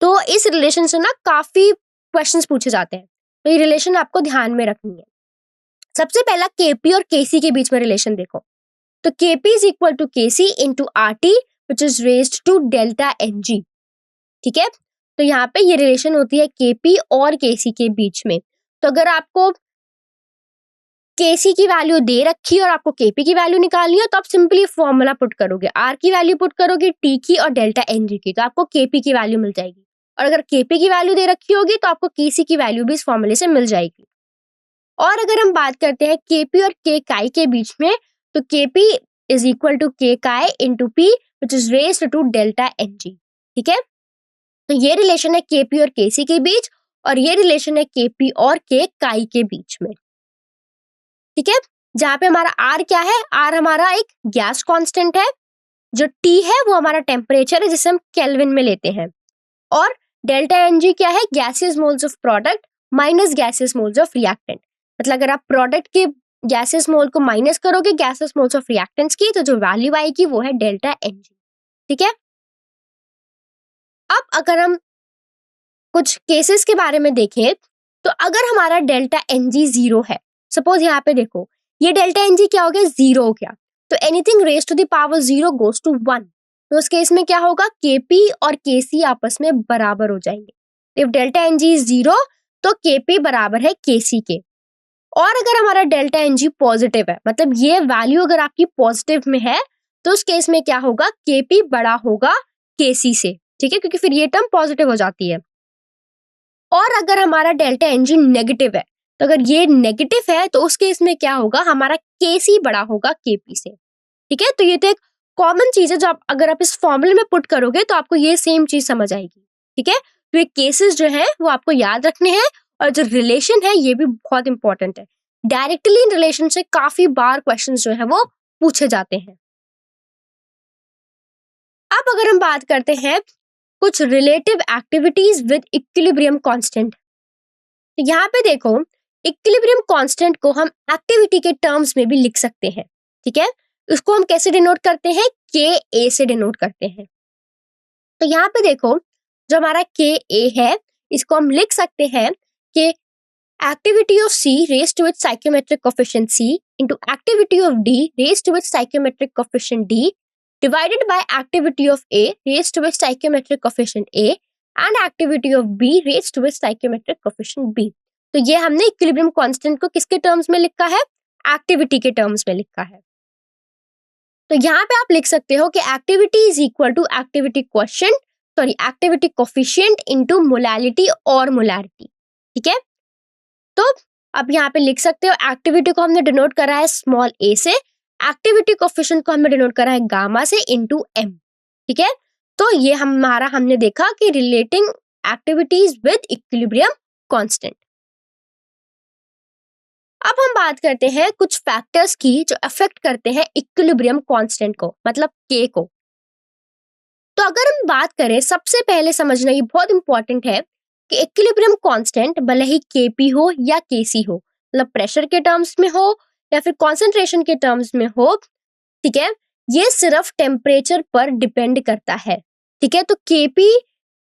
तो इस रिलेशन से ना काफी क्वेश्चंस पूछे जाते हैं, तो ये रिलेशन आपको ध्यान में रखनी है। सबसे पहला केपी और केसी के बीच में रिलेशन देखो, तो KP is equal to KC into R T which is raised to delta N G. ठीक है, तो यहाँ पे ये रिलेशन होती है केपी और केसी के बीच में। तो अगर आपको केसी की वैल्यू दे रखी है और आपको केपी की वैल्यू निकालनी है, तो आप सिंपली फॉर्मूला पुट करोगे, आर की वैल्यू पुट करोगे, टी की और डेल्टा एन जी की, तो आपको केपी की वैल्यू मिल जाएगी। और अगर केपी की वैल्यू दे रखी होगी तो आपको केसी की वैल्यू भी इस फॉर्मूले से मिल जाएगी। और अगर हम बात करते हैं केपी और के काई के बीच में, तो KP is equal to K chi into P which is raised to delta N G. ठीक है, तो ये रिलेशन है केपी और केसी के बीच, और ये रिलेशन है केपी और के काई के बीच में। ठीक है, जहां पे हमारा आर क्या है? आर हमारा एक गैस कांस्टेंट है, जो टी है वो हमारा टेम्परेचर है जिसे हम केल्विन में लेते हैं, और डेल्टा एन जी क्या है? Gaseous moles of product minus gaseous moles of reactant. मतलब अगर आप प्रोडक्ट के गैसियस मोल को माइनस करोगे गैसियस मोल्स ऑफ रिएक्टेंट्स की, तो जो वैल्यू आएगी वो है डेल्टा एन जी। ठीक है, अब अगर हम कुछ केसेस के बारे में देखें, तो अगर हमारा डेल्टा एन जी जीरो है, सपोज यहाँ पे देखो ये डेल्टा एन जी क्या हो गया? जीरो हो गया, तो anything raise to the power zero goes to one. तो उस केस में क्या होगा? केपी और केसी आपस में बराबर हो जाएंगे। If delta N G zero, तो केपी बराबर है केसी के। और अगर हमारा डेल्टा एन जी पॉजिटिव है, मतलब ये वैल्यू अगर आपकी पॉजिटिव में है, तो उस केस में क्या होगा? केपी बड़ा होगा केसी से। ठीक है, क्योंकि फिर ये टर्म पॉजिटिव हो जाती है। और अगर हमारा डेल्टा एन जी नेगेटिव है, तो अगर ये नेगेटिव है तो उस केस में क्या होगा? हमारा केसी बड़ा होगा केपी से। ठीक है, तो ये तो एक कॉमन चीज है जो आप अगर आप इस फॉर्मूले में पुट करोगे तो आपको ये सेम चीज समझ आएगी। ठीक है, तो ये केसेस जो है वो आपको याद रखने हैं, और जो रिलेशन है ये भी बहुत इंपॉर्टेंट है। डायरेक्टली इन रिलेशन से काफी बार क्वेश्चन जो है वो पूछे जाते हैं। अब अगर हम बात करते हैं कुछ relative activities with equilibrium constant, तो यहाँ पे देखो इक्विलिब्रियम कांस्टेंट को हम एक्टिविटी के टर्म्स में भी लिख सकते हैं। ठीक है, उसको हम कैसे डिनोट करते हैं? के ए से डिनोट करते हैं। तो यहाँ पे देखो जो हमारा के ए है, इसको हम लिख सकते हैं कि activity of C raise to its stoichiometric coefficient C into activity of D raise to its stoichiometric coefficient D divided by activity of A raised to its stoichiometric coefficient A and activity of B raised to its stoichiometric coefficient B। तो ये हमने equilibrium constant को किसके terms में लिखा है? Activity के terms में लिखा है। तो यहाँ पे आप लिख सकते हो कि activity is equal to activity quotient sorry activity coefficient into molality और मोलैरिटी। ठीक है, तो अब यहाँ पे लिख सकते हो एक्टिविटी को हमने डिनोट करा है स्मॉल ए से, एक्टिविटी कोफिशिएंट को हमने डिनोट करा है गामा से इनटू एम। ठीक है, तो ये हमने देखा कि relating activities with equilibrium constant. अब हम बात करते हैं कुछ फैक्टर्स की जो अफेक्ट करते हैं इक्विलिब्रियम कांस्टेंट को, मतलब के को। तो अगर हम बात करें, सबसे पहले समझना ये बहुत इंपॉर्टेंट है कि इक्विलिब्रियम कांस्टेंट भले ही केपी हो या केसी हो, मतलब प्रेशर के टर्म्स में हो या फिर कॉन्सेंट्रेशन के टर्म्स में हो, ठीक है, ये सिर्फ टेम्परेचर पर डिपेंड करता है। ठीक है, तो केपी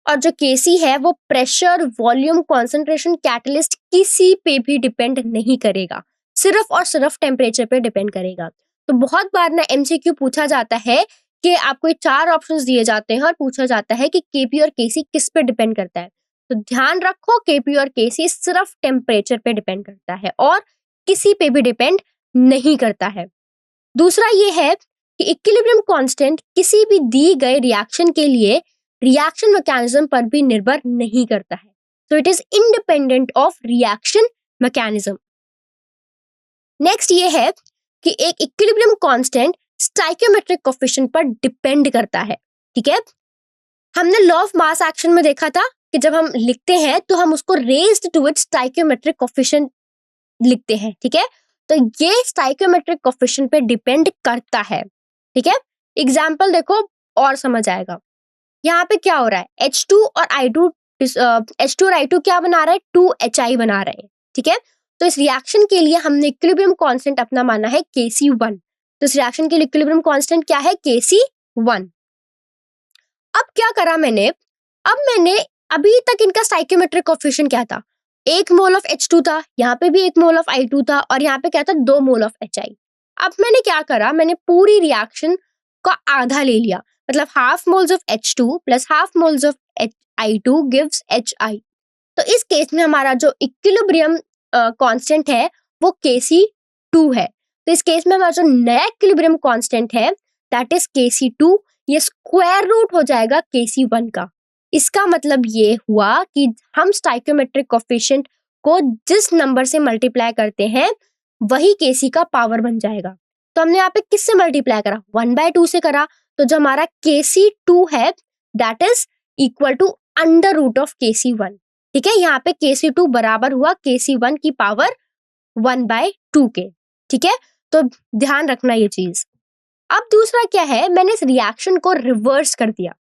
और जो केसी है वो प्रेशर, वॉल्यूम, कॉन्सेंट्रेशन, कैटलिस्ट किसी पे भी डिपेंड नहीं करेगा, सिर्फ और सिर्फ टेम्परेचर पे डिपेंड करेगा। तो बहुत बार ना एमसीक्यू पूछा जाता है कि आपको ये 4 ऑप्शंस दिए जाते हैं और पूछा जाता है कि केपी और केसी किस पे डिपेंड करता है। तो ध्यान रखो, केपी और केसी सिर्फ टेम्परेचर पे डिपेंड करता है और किसी पे भी डिपेंड नहीं करता है। दूसरा ये है कि इक्विलिब्रियम कांस्टेंट किसी भी दी गए रिएक्शन के लिए रिएक्शन मैकेनिज्म पर भी निर्भर नहीं करता है। So it is independent of reaction mechanism. Next ये है कि एक इक्विलिब्रियम कांस्टेंट स्टोइकियोमेट्रिक कोएफिशिएंट पर डिपेंड करता है। ठीक है, हमने लॉ ऑफ मास एक्शन में देखा था कि जब हम लिखते हैं तो हम उसको raised to its stoichiometric coefficient लिखते हैं। ठीक है, तो ये स्टोइकियोमेट्रिक कोएफिशिएंट पे डिपेंड करता है। ठीक है, एग्जांपल देखो और समझ आएगा। यहाँ पे क्या हो रहा है, H2 और I2 H2 और I2 क्या बना रहा है, 2HI बना रहे हैं। ठीक है, तो इस रिएक्शन के लिए हमने इक्विलिब्रियम कांस्टेंट अपना माना है Kc1। तो इस रिएक्शन के लिए इक्विलिब्रियम कांस्टेंट क्या है, Kc1। अब क्या करा मैंने, अब मैंने अभी तक इनका स्टोइकियोमेट्रिक कोएफिशिएंट क्या था, 1 मोल ऑफ H2 था, यहाँ पे भी 1 मोल ऑफ I2 था और यहाँ पे क्या था, 2 मोल ऑफ HI। अब मैंने क्या करा, मैंने पूरी रिएक्शन का आधा ले लिया, मतलब half moles of H2 plus half moles of I2 gives HI। तो इस केस में हमारा जो इक्विलिब्रियम कांस्टेंट है वो Kc2 है। तो इस केस में हमारा जो नया इक्विलिब्रियम कांस्टेंट है दैट इज Kc2, ये स्क्वायर रूट हो जाएगा Kc1 का। इसका मतलब ये हुआ कि हम स्टोइकियोमेट्रिक कोएफिशिएंट को जिस नंबर से मल्टीप्लाई करते हैं वही Kc का पावर बन जाएगा। तो हमने यहाँ पे किससे मल्टीप्लाई करा, 1/2 से करा। तो जो हमारा Kc2 है that is equal to under root of Kc1। ठीक है, यहाँ पे Kc2 बराबर हुआ Kc1 की पावर 1/2 के। ठीक है, तो ध्यान रखना ये चीज। अब दूसरा क्या है, मैंने इस रिएक्शन को रिवर्स कर दिया।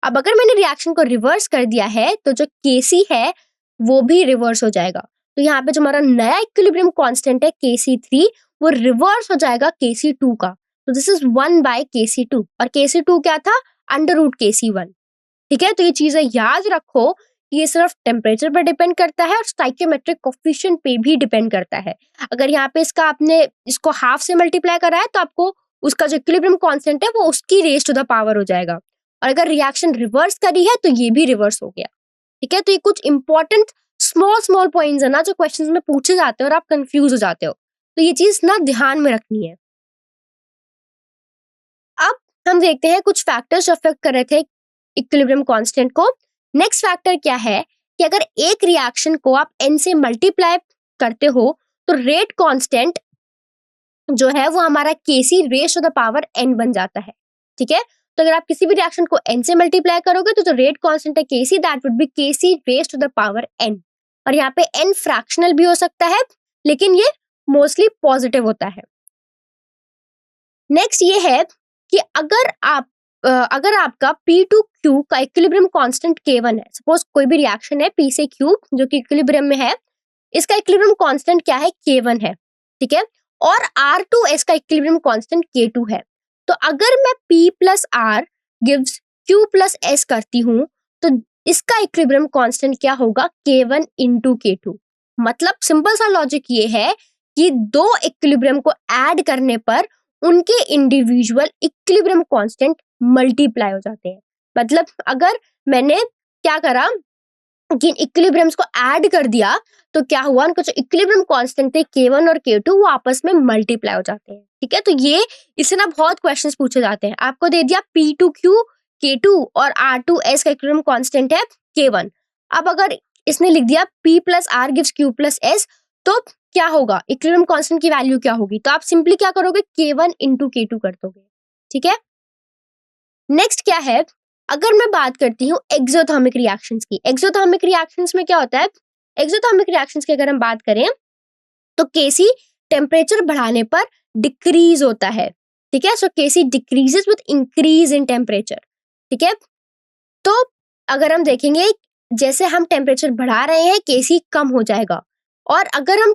अब अगर मैंने रिएक्शन को रिवर्स कर दिया है तो जो Kc है वो भी रिवर्स हो जाएगा। तो यहाँ पे जो हमारा नया इक्विलिब्रियम कांस्टेंट है Kc3 वो रिवर्स हो जाएगा Kc2 का। तो दिस इज 1/Kc2 और Kc2 क्या था, अंडर रूट Kc1। ठीक है, तो ये चीजें याद रखो कि ये सिर्फ टेम्परेचर पर डिपेंड करता है और स्टोइकियोमेट्रिक कोएफिशिएंट पे भी डिपेंड करता है। अगर यहाँ पे इसका आपने इसको हाफ से मल्टीप्लाई करा है तो आपको उसका जो इक्विलिब्रियम कांस्टेंट है वो उसकी रेज टू द पावर हो जाएगा। और अगर रिएक्शन रिवर्स करी है तो ये भी रिवर्स हो गया। ठीक है, तो ये कुछ इंपॉर्टेंट स्मॉल स्मॉल पॉइंट्स है ना जो क्वेश्चंस में पूछे जाते हैं और आप कंफ्यूज हो जाते हो, तो ये चीज ना ध्यान में रखनी है। अब हम देखते हैं कुछ फैक्टर्स जो अफेक्ट कर रहे थे इक्विलिब्रियम कांस्टेंट को। नेक्स्ट फैक्टर क्या है कि अगर एक रिएक्शन को आप n से मल्टीप्लाई करते हो तो रेट कांस्टेंट जो है वो हमारा Kc raise to the power n बन जाता है। ठीक है, तो अगर आप किसी भी रिएक्शन को n से मल्टीप्लाई करोगे तो जो रेट कांस्टेंट है Kc that would be Kc raise to the power n। और यहाँ पे n फ्रैक्शनल भी हो सकता है लेकिन ये मोस्टली पॉजिटिव होता है। नेक्स्ट ये है कि अगर आपका P2Q का इक्विलिब्रियम कांस्टेंट K1 है, सपोज कोई भी रिएक्शन है P से Q जो कि इक्विलिब्रियम में है, इसका इक्विलिब्रियम कांस्टेंट क्या है, K1 है। ठीक है, और R2S का इक्विलिब्रियम कांस्टेंट K2 है। तो अगर मैं P plus R gives Q plus S करती हूँ तो इसका इक्विलिब्रियम कांस्टेंट क्या होगा, K1 इंटू K2। मतलब सिंपल सा लॉजिक ये है कि दो इक्विलिब्रियम को ऐड करने पर उनके इंडिविजुअल इक्विलिब्रियम कांस्टेंट मल्टीप्लाई हो जाते हैं। मतलब अगर मैंने क्या करा कि इक्विलिब्रियम्स को ऐड कर दिया तो क्या हुआ, उनका जो इक्विलिब्रियम कांस्टेंट थे K1 और K2 वो आपस में मल्टीप्लाई हो जाते हैं। ठीक है, तो ये इससे ना बहुत क्वेश्चंस पूछे जाते हैं। आपको दे दिया P2Q K2 और R2S का इक्विलिब्रियम कांस्टेंट है K1। अब अगर इसने लिख दिया P plus R gives Q plus S तो क्या होगा, इक्विलिब्रियम कांस्टेंट की वैल्यू क्या होगी, तो आप सिंपली क्या करोगे, K1 इंटू K2 कर दोगे। ठीक है, नेक्स्ट क्या है, अगर मैं बात करती हूँ एक्सोथर्मिक रिएक्शंस की। एक्सोथर्मिक रिएक्शंस में क्या होता है, एक्सोथर्मिक रिएक्शंस की अगर हम बात करें तो Kc टेम्परेचर बढ़ाने पर डिक्रीज होता है। ठीक है, सो Kc decreases with increase in temperature. ठीक है, तो अगर हम देखेंगे जैसे हम टेम्परेचर बढ़ा रहे हैं Kc कम हो जाएगा, और अगर हम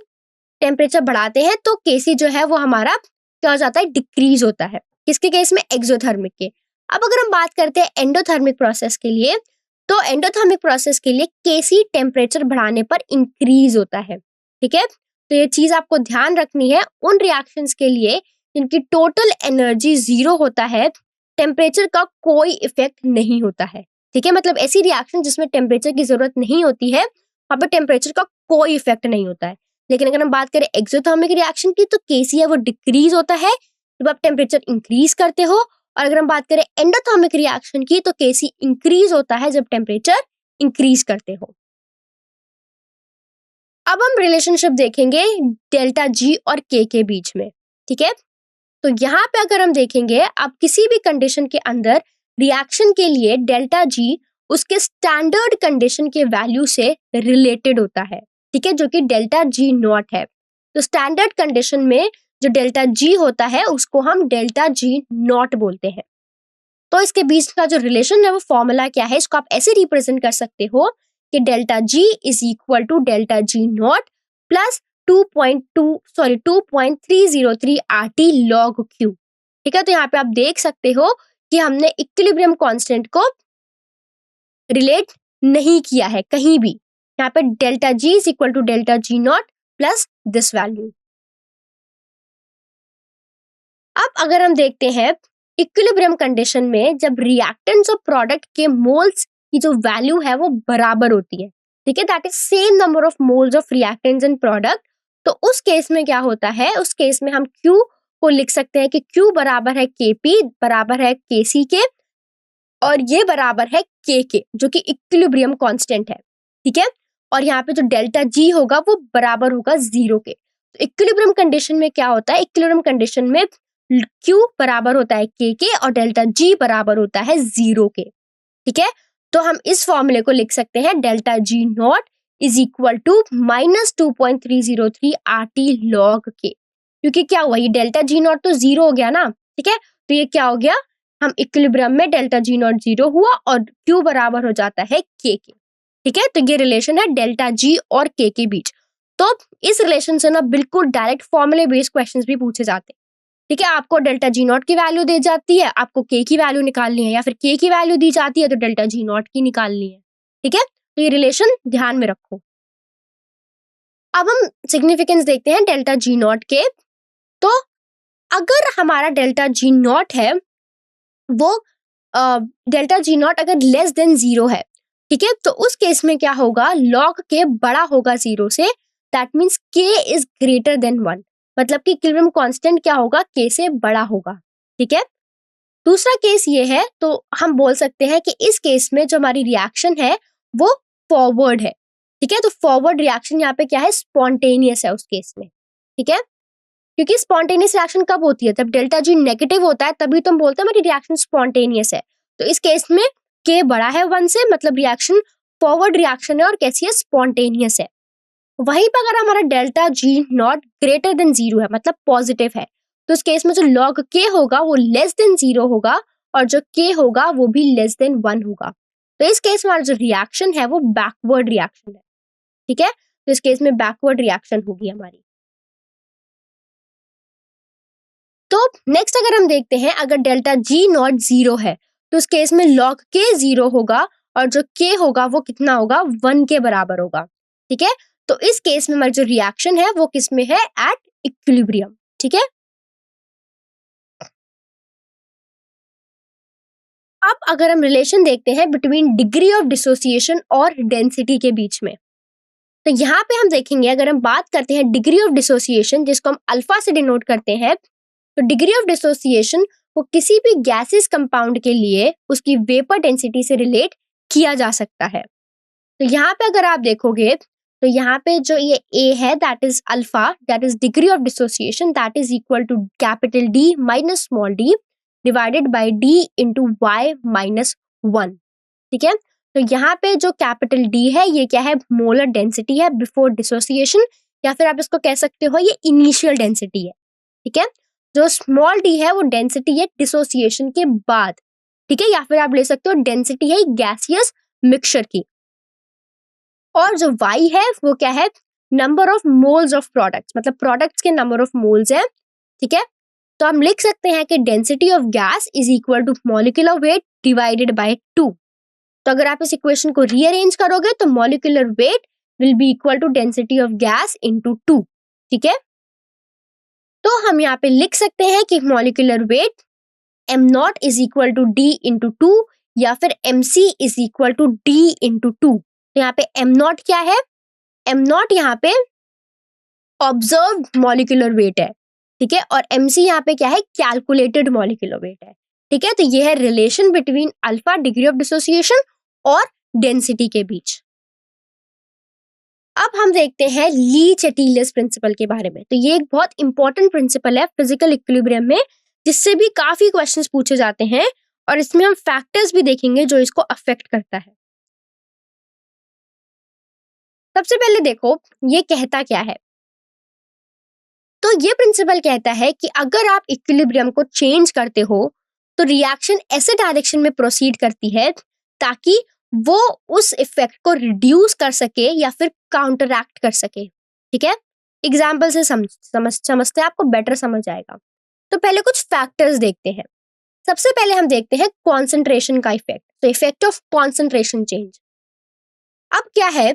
टेम्परेचर बढ़ाते हैं तो Kc जो है वो हमारा क्या हो जाता है, डिक्रीज होता है। किसके केस में, एक्सोथर्मिक के। अब अगर हम बात करते हैं एंडोथर्मिक प्रोसेस के लिए, तो एंडोथर्मिक प्रोसेस के लिए Kc टेम्परेचर बढ़ाने पर इंक्रीज होता है। ठीक है, तो ये चीज आपको ध्यान रखनी है उन रिएक्शंस के लिए जिनकी टोटल एनर्जी 0 होता है, टेम्परेचर का कोई इफेक्ट नहीं होता है। ठीक है, मतलब ऐसी रिएक्शन जिसमें टेम्परेचर की जरूरत नहीं होती है, वहां पर टेम्परेचर का कोई इफेक्ट नहीं होता है। लेकिन अगर हम बात करें एक्सोथर्मिक रिएक्शन की, तो केसी है वो डिक्रीज होता है जब आप टेम्परेचर इंक्रीज करते हो, और अगर हम बात करें एंडोथर्मिक रिएक्शन की, तो केसी इंक्रीज होता है जब टेम्परेचर इंक्रीज करते हो। अब हम रिलेशनशिप देखेंगे डेल्टा जी और के बीच में। ठीक है, तो यहाँ पे अगर हम देखेंगे, आप किसी भी कंडीशन के अंदर रिएक्शन के लिए डेल्टा जी उसके स्टैंडर्ड कंडीशन के वैल्यू से रिलेटेड होता है। ठीक है, जो कि डेल्टा जी नॉट है। तो स्टैंडर्ड कंडीशन में जो डेल्टा जी होता है उसको हम डेल्टा जी नॉट बोलते हैं। तो इसके बीच का जो रिलेशन है वो फॉर्मूला क्या है, इसको आप ऐसे रिप्रेजेंट कर सकते हो कि delta G is equal to delta G naught plus 2.303 RT log Q। ठीक है, तो यहाँ पे आप देख सकते हो कि हमने इक्विलिब्रियम कांस्टेंट को रिलेट नहीं किया है कहीं भी। यहाँ पे delta G is equal to delta G naught plus this value. अब अगर हम देखते हैं इक्विलिब्रियम कंडीशन में जब रिएक्टेंट्स और प्रोडक्ट के मोल्स की जो वैल्यू है वो बराबर होती है, ठीक है, that is same number of moles of reactants and product, तो उस केस में क्या होता है, उस केस में हम Q को लिख सकते हैं कि Q बराबर है Kp बराबर है Kc के, और ये बराबर है K के, जो कि इक्विलिब्रियम कांस्टेंट है। ठीक है, और यहाँ पे जो डेल्टा G होगा वो बराबर होगा 0 के। तो इक्विलिब्रियम कंडीशन में क्या होता है, इक्विलिब्रियम कंडीशन में Q बराबर होता है K के और डेल्टा G बराबर होता है 0 के। ठीक है, तो हम इस फॉर्मूले को लिख सकते हैं delta G naught is equal to -2.303 RT log K, क्योंकि क्या हुआ, ये डेल्टा G नॉट तो 0 हो गया ना। ठीक है, तो ये क्या हो गया, हम इक्विलिब्रियम में डेल्टा G नॉट 0 हुआ और Q बराबर हो जाता है K के। ठीक है, तो ये रिलेशन है डेल्टा G और K के बीच। तो इस रिलेशन से ना बिल्कुल डायरेक्ट फॉर्मूले बेस्ड क्वेश्चंस भी पूछे जाते हैं। ठीक है, आपको डेल्टा जी नॉट की वैल्यू दी जाती है, आपको के की वैल्यू निकालनी है, या फिर के की वैल्यू दी जाती है तो डेल्टा जी नॉट की निकालनी है। ठीक है, तो ये रिलेशन ध्यान में रखो। अब हम सिग्निफिकेंस देखते हैं डेल्टा जी नॉट के। तो अगर हमारा डेल्टा जी नॉट है वो डेल्टा जी नॉट अगर लेस देन 0 है, ठीक है, तो उस केस में क्या होगा, लॉग के बड़ा होगा 0 से, दैट मीन्स के इज ग्रेटर देन 1, मतलब कि इक्विलिब्रियम कांस्टेंट क्या होगा, के से बड़ा होगा। ठीक है, दूसरा केस ये है, तो हम बोल सकते हैं कि इस केस में जो हमारी रिएक्शन है वो फॉरवर्ड है। ठीक है, तो फॉरवर्ड रिएक्शन यहाँ पे क्या है, स्पॉन्टेनियस है उस केस में। ठीक है, क्योंकि स्पॉन्टेनियस रिएक्शन कब होती है, जब डेल्टा जी नेगेटिव होता है, तभी तो हम बोलते हैं हमारी रिएक्शन स्पॉन्टेनियस है। तो इस केस में के बड़ा है 1 से, मतलब रिएक्शन फॉरवर्ड रिएक्शन है और कैसी है, स्पॉन्टेनियस है। वहीं पर अगर हमारा delta G not greater than 0 है, मतलब पॉजिटिव है, तो इस केस में जो लॉग के होगा वो लेस देन 0 होगा और जो के होगा वो भी लेस देन 1 होगा। तो इस केस में हमारा जो रिएक्शन है वो बैकवर्ड रिएक्शन है। ठीक है, तो इस केस में बैकवर्ड रिएक्शन होगी हमारी। तो नेक्स्ट अगर हम देखते हैं, अगर डेल्टा जी नॉट 0 है तो उस केस में लॉग के 0 होगा और जो के होगा वो कितना होगा, 1 के बराबर होगा। ठीक है, तो इस केस में हमारी जो रिएक्शन है वो किस में है, एट इक्विलिब्रियम। ठीक है, अब अगर हम रिलेशन देखते हैं बिटवीन डिग्री ऑफ डिसोसिएशन और डेंसिटी के बीच में, तो यहाँ पे हम देखेंगे, अगर हम बात करते हैं डिग्री ऑफ डिसोसिएशन जिसको हम अल्फा से डिनोट करते हैं, तो डिग्री ऑफ डिसोसिएशन को किसी भी गैसेस कंपाउंड के लिए उसकी वेपर डेंसिटी से रिलेट किया जा सकता है। तो यहाँ पे अगर आप देखोगे, तो यहाँ पे जो ये A है that is alpha, that is degree of dissociation, that is equal to capital D minus small d divided by D into y minus 1। ठीक है, तो यहाँ पे जो कैपिटल D है ये क्या है, मोलर डेंसिटी है बिफोर डिसोसिएशन, या फिर आप इसको कह सकते हो ये इनिशियल डेंसिटी है। ठीक है, जो स्मॉल d है वो डेंसिटी है डिसोसिएशन के बाद। ठीक है, या फिर आप ले सकते हो डेंसिटी है गैसियस मिक्सचर की। और जो y है वो क्या है, number of moles of products, मतलब प्रोडक्ट्स के नंबर ऑफ मोल्स है। ठीक है, तो हम लिख सकते हैं कि density of gas is equal to molecular weight divided by 2। तो अगर आप इस इक्वेशन को रीअरेंज करोगे तो molecular weight will be equal to density of gas into 2। ठीक है, तो हम यहाँ पे लिख सकते हैं कि molecular weight m0 is equal to d into two या फिर mc is equal to d into two. तो यहाँ पे m0 क्या है? m0 यहाँ पे ऑब्जर्व मॉलिक्यूलर वेट है, ठीक है, और mc यहाँ पे क्या है? कैलकुलेटेड मॉलिक्यूलर वेट है, ठीक है। तो ये है relation between alpha degree of dissociation और डेंसिटी के बीच। अब हम देखते हैं ली चेटिलियस प्रिंसिपल के बारे में। तो ये एक बहुत इंपॉर्टेंट प्रिंसिपल है फिजिकल इक्विलिब्रियम में, जिससे भी काफी क्वेश्चंस पूछे जाते हैं, और इसमें हम फैक्टर्स भी देखेंगे जो इसको अफेक्ट करता है। सबसे पहले देखो ये कहता क्या है। तो ये प्रिंसिपल कहता है कि अगर आप इक्विलिब्रियम को चेंज करते हो तो रिएक्शन ऐसे डायरेक्शन में प्रोसीड करती है ताकि वो उस इफेक्ट को रिड्यूस कर सके या फिर काउंटरएक्ट कर सके, ठीक है। एग्जाम्पल से समझते हैं, आपको बेटर समझ आएगा। तो पहले कुछ फैक्टर्स देखते हैं। सबसे पहले हम देखते हैं कॉन्सेंट्रेशन का इफेक्ट। तो इफेक्ट ऑफ कॉन्सेंट्रेशन चेंज। अब क्या है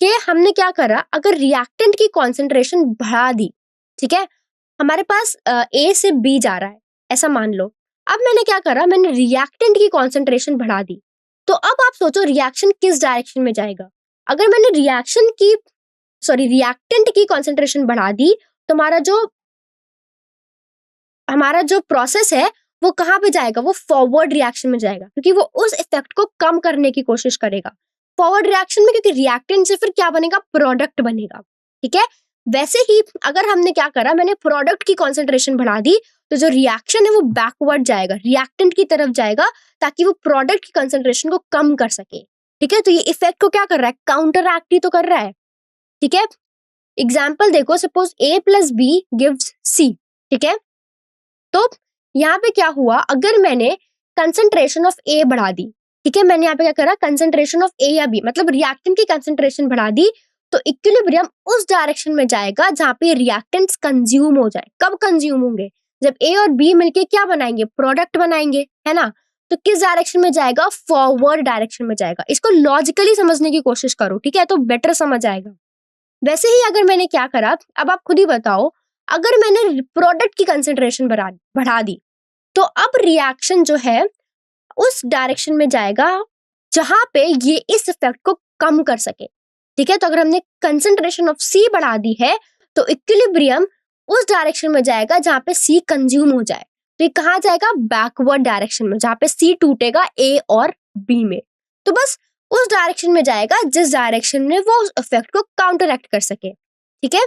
कि हमने क्या करा, अगर रिएक्टेंट की कॉन्सेंट्रेशन बढ़ा दी, ठीक है, हमारे पास ए से बी जा रहा है ऐसा मान लो। अब मैंने क्या करा, मैंने रिएक्टेंट की कॉन्सेंट्रेशन बढ़ा दी। तो अब आप सोचो रिएक्शन किस डायरेक्शन में जाएगा। अगर मैंने रिएक्टेंट की कॉन्सेंट्रेशन बढ़ा दी तो हमारा जो प्रोसेस है वो कहाँ पे जाएगा? वो फॉरवर्ड रिएक्शन में जाएगा, क्योंकि वो उस इफेक्ट को कम करने की कोशिश करेगा फॉरवर्ड रिएक्शन में, क्योंकि रिएक्टेंट से फिर क्या बनेगा? प्रोडक्ट बनेगा, ठीक है। वैसे ही अगर हमने क्या करा, मैंने प्रोडक्ट की कॉन्सेंट्रेशन बढ़ा दी तो जो रिएक्शन है वो बैकवर्ड जाएगा, रिएक्टेंट की तरफ जाएगा, ताकि वो प्रोडक्ट की कॉन्सेंट्रेशन को कम कर सके, ठीक है। तो ये इफेक्ट को क्या कर रहा है? काउंटर एक्ट ही तो कर रहा है, ठीक है। एग्जाम्पल देखो, suppose A plus B gives C, ठीक है। तो यहाँ पे क्या हुआ, अगर मैंने कंसंट्रेशन ऑफ ए बढ़ा दी, ठीक है, मैंने यहाँ पे क्या करा, कंसंट्रेशन ऑफ ए या बी मतलब रिएक्टेंट की कंसंट्रेशन बढ़ा दी, तो इक्विलिब्रियम उस डायरेक्शन में जाएगा जहाँ पे रिएक्टेंट्स कंज्यूम हो जाए। कब कंज्यूम होंगे? जब ए और बी मिलके क्या बनाएंगे? प्रोडक्ट बनाएंगे, है ना। तो किस डायरेक्शन में जाएगा? फॉरवर्ड डायरेक्शन में जाएगा। इसको लॉजिकली समझने की कोशिश करो, ठीक है, तो बेटर समझ आएगा। वैसे ही अगर मैंने क्या करा, अब आप खुद ही बताओ, अगर मैंने प्रोडक्ट की कंसंट्रेशन बढ़ा दी तो अब रिएक्शन जो है उस डायरेक्शन में जाएगा जहां पे ये इस इफेक्ट को कम कर सके, ठीक है। तो अगर हमने कंसंट्रेशन ऑफ सी बढ़ा दी है तो इक्विलिब्रियम उस डायरेक्शन में जाएगा जहां पे सी कंज्यूम हो जाए। तो ये कहाँ जाएगा? बैकवर्ड डायरेक्शन में, जहां पे सी टूटेगा ए और बी में। तो बस उस डायरेक्शन में जाएगा जिस डायरेक्शन में वो उस इफेक्ट को काउंटरएक्ट कर सके, ठीक है।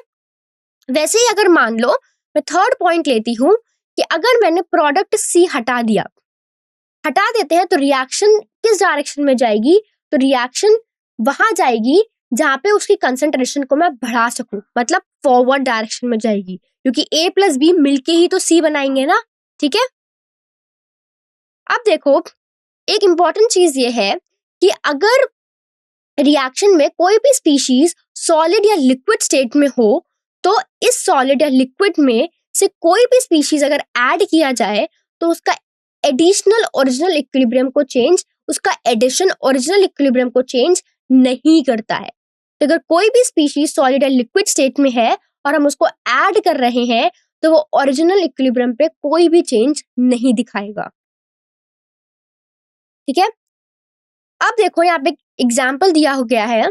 वैसे ही अगर मान लो मैं थर्ड पॉइंट लेती हूँ कि अगर मैंने प्रोडक्ट सी हटा देते हैं तो रिएक्शन किस डायरेक्शन में जाएगी? तो रिएक्शन वहां जाएगी जहां पे उसकी कंसंट्रेशन को मैं बढ़ा सकूं, मतलब फॉरवर्ड डायरेक्शन में जाएगी, क्योंकि ए प्लस बी मिलके ही तो सी बनाएंगे ना, ठीक है। अब देखो एक इंपॉर्टेंट चीज ये है कि अगर रिएक्शन में कोई भी स्पीशीज सॉलिड या लिक्विड स्टेट में हो तो इस सॉलिड या लिक्विड में से कोई भी स्पीशीज अगर ऐड किया जाए तो उसका एडिशनल ओरिजिनल इक्विलिब्रियम को चेंज उसका एडिशन ओरिजिनल इक्विलिब्रियम को चेंज नहीं करता है। तो अगर कोई भी स्पीशीज सॉलिड या लिक्विड स्टेट में है और हम उसको ऐड कर रहे हैं तो वो ओरिजिनल इक्विलिब्रियम पे कोई भी चेंज नहीं दिखाएगा, ठीक है। अब देखो यहाँ पे एग्जाम्पल दिया हो गया है।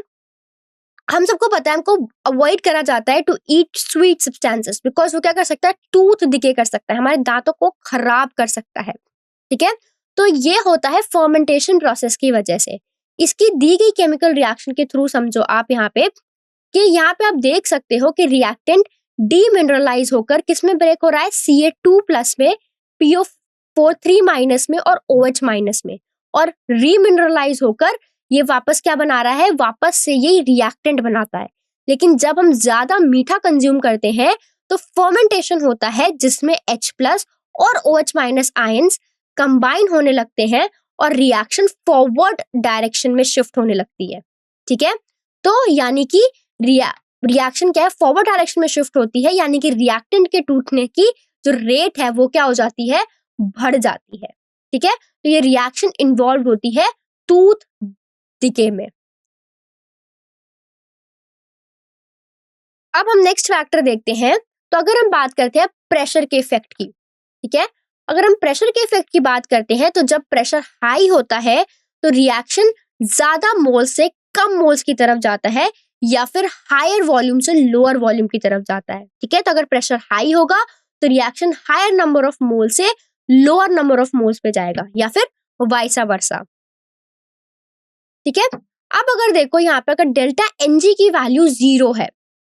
हम सबको पता है हमको अवॉइड करा जाता है to eat sweet substances, because वो क्या कर सकता है? टूथ डिके कर सकता है, हमारे दांतों को खराब कर सकता है, ठीक है। तो ये होता है फर्मेंटेशन प्रोसेस की वजह से। इसकी दी गई केमिकल रिएक्शन के थ्रू समझो आप यहाँ पे कि यहाँ पे आप देख सकते हो कि रिएक्टेंट डीमिनरलाइज होकर किस में ब्रेक हो रहा है? Ca2 प्लस में, PO4 माइनस में और OH माइनस में, और रीमिनरलाइज होकर ये वापस क्या बना रहा है? वापस से ये रिएक्टेंट बनाता है। लेकिन जब हम ज्यादा मीठा कंज्यूम करते हैं तो फर्मेंटेशन होता है जिसमें H प्लस और OH माइनस आयंस कंबाइन होने लगते हैं और रिएक्शन फॉरवर्ड डायरेक्शन में शिफ्ट होने लगती है, ठीक है। तो यानी कि रिएक्शन क्या है? फॉरवर्ड डायरेक्शन में शिफ्ट होती है, यानी कि रिएक्टेंट के टूटने की जो रेट है वो क्या हो जाती है? बढ़ जाती है, ठीक है। तो ये रिएक्शन इन्वॉल्व होती है टूथ डिके में। अब हम नेक्स्ट फैक्टर देखते हैं। तो अगर हम बात करते हैं प्रेशर के इफेक्ट की, ठीक है, अगर हम प्रेशर के इफेक्ट की बात करते हैं तो जब प्रेशर हाई होता है तो रिएक्शन ज्यादा मोल से कम मोल्स की तरफ जाता है या फिर हायर वॉल्यूम से लोअर वॉल्यूम की तरफ जाता है। ठीक है, तो अगर प्रेशर हाई होगा तो reaction higher number of mole से लोअर नंबर ऑफ मोल्स पे जाएगा या फिर वाइसा वर्सा। ठीक है, अब अगर देखो यहाँ पे अगर डेल्टा एनजी की वैल्यू 0 है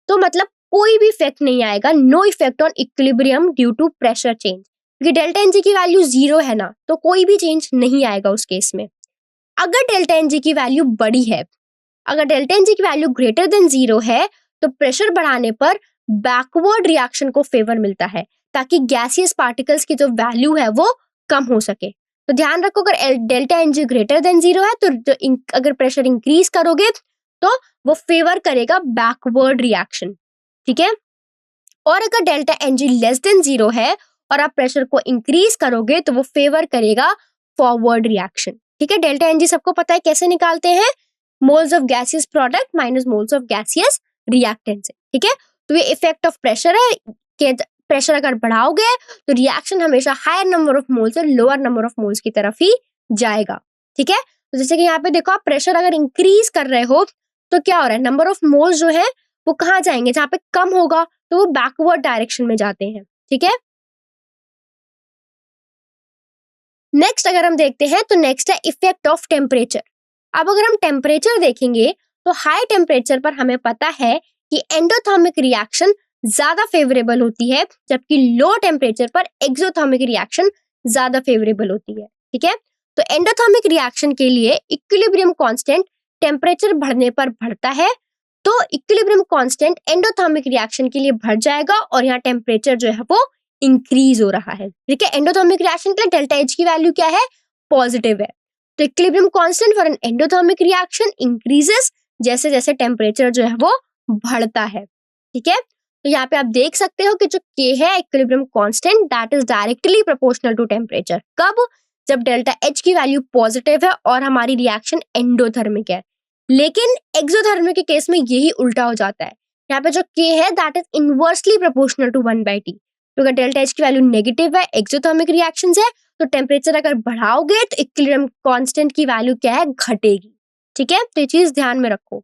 तो मतलब कोई भी इफेक्ट नहीं आएगा, no effect on equilibrium due to pressure change. क्योंकि डेल्टा एनजी की वैल्यू 0 है ना, तो कोई भी चेंज नहीं आएगा उस केस में। अगर डेल्टा एनजी की वैल्यू बड़ी है, अगर डेल्टा एनजी की वैल्यू ग्रेटर देन 0 है तो प्रेशर बढ़ाने पर बैकवर्ड रिएक्शन को फेवर मिलता है ताकि गैसियस पार्टिकल्स की जो वैल्यू है वो कम हो सके। तो ध्यान रखो, अगर डेल्टा एनजी ग्रेटर देन 0 है तो अगर प्रेशर इंक्रीज करोगे तो वो फेवर करेगा बैकवर्ड रिएक्शन। ठीक है, और अगर डेल्टा एनजी लेस देन 0 है और आप प्रेशर को इंक्रीज करोगे तो वो फेवर करेगा फॉरवर्ड रिएक्शन। ठीक है, डेल्टा एनजी सबको पता है कैसे निकालते हैं, moles of gaseous product minus moles of gaseous reactant से। ठीक है, तो ये इफेक्ट ऑफ प्रेशर है कि प्रेशर अगर बढ़ाओगे तो रिएक्शन हमेशा हायर नंबर ऑफ मोल्स से लोअर नंबर ऑफ मोल्स की तरफ ही जाएगा। ठीक है, तो जैसे कि यहाँ पे देखो, आप प्रेशर अगर इंक्रीज कर रहे हो तो क्या हो रहा है, नंबर ऑफ मोल्स जो है वो कहाँ जाएंगे, जहाँ पे कम होगा तो वो बैकवर्ड डायरेक्शन में जाते हैं। ठीक है, नेक्स्ट अगर हम देखते हैं तो नेक्स्ट है इफेक्ट ऑफ टेम्परेचर। अब अगर हम टेम्परेचर देखेंगे तो हाई टेम्परेचर पर हमें पता है कि एंडोथर्मिक रिएक्शन ज्यादा फेवरेबल होती है, जबकि लो टेम्परेचर पर एक्सोथर्मिक रिएक्शन ज्यादा फेवरेबल होती है। ठीक है, तो एंडोथर्मिक रिएक्शन के लिए इक्विलिब्रियम कांस्टेंट टेम्परेचर बढ़ने पर बढ़ता है, तो इक्विलिब्रियम कांस्टेंट एंडोथर्मिक रिएक्शन के लिए बढ़ जाएगा और यहाँ टेम्परेचर जो है वो इंक्रीज हो रहा है। ठीक है, एंडोथर्मिक रिएक्शन के लिए डेल्टा एच की वैल्यू क्या है, पॉजिटिव है। तो equilibrium constant for an endothermic reaction increases जैसे जैसे टेम्परेचर जो है वो बढ़ता है। ठीक है, तो यहाँ पे आप देख सकते हो कि जो के है equilibrium constant that is directly proportional to temperature. कब, जब डेल्टा एच की वैल्यू पॉजिटिव है और हमारी रिएक्शन एंडोथर्मिक है। लेकिन एक्सोथर्मिक के केस में यही उल्टा हो जाता है, यहाँ पे जो के है that is inversely proportional to 1/t। तो अगर डेल्टा एच की वैल्यू नेगेटिव है, एक्सोथर्मिक रिएक्शंस है, तो टेम्परेचर अगर बढ़ाओगे तो इक्विलिब्रियम कांस्टेंट की वैल्यू क्या है, घटेगी। ठीक है, तो ये चीज ध्यान में रखो।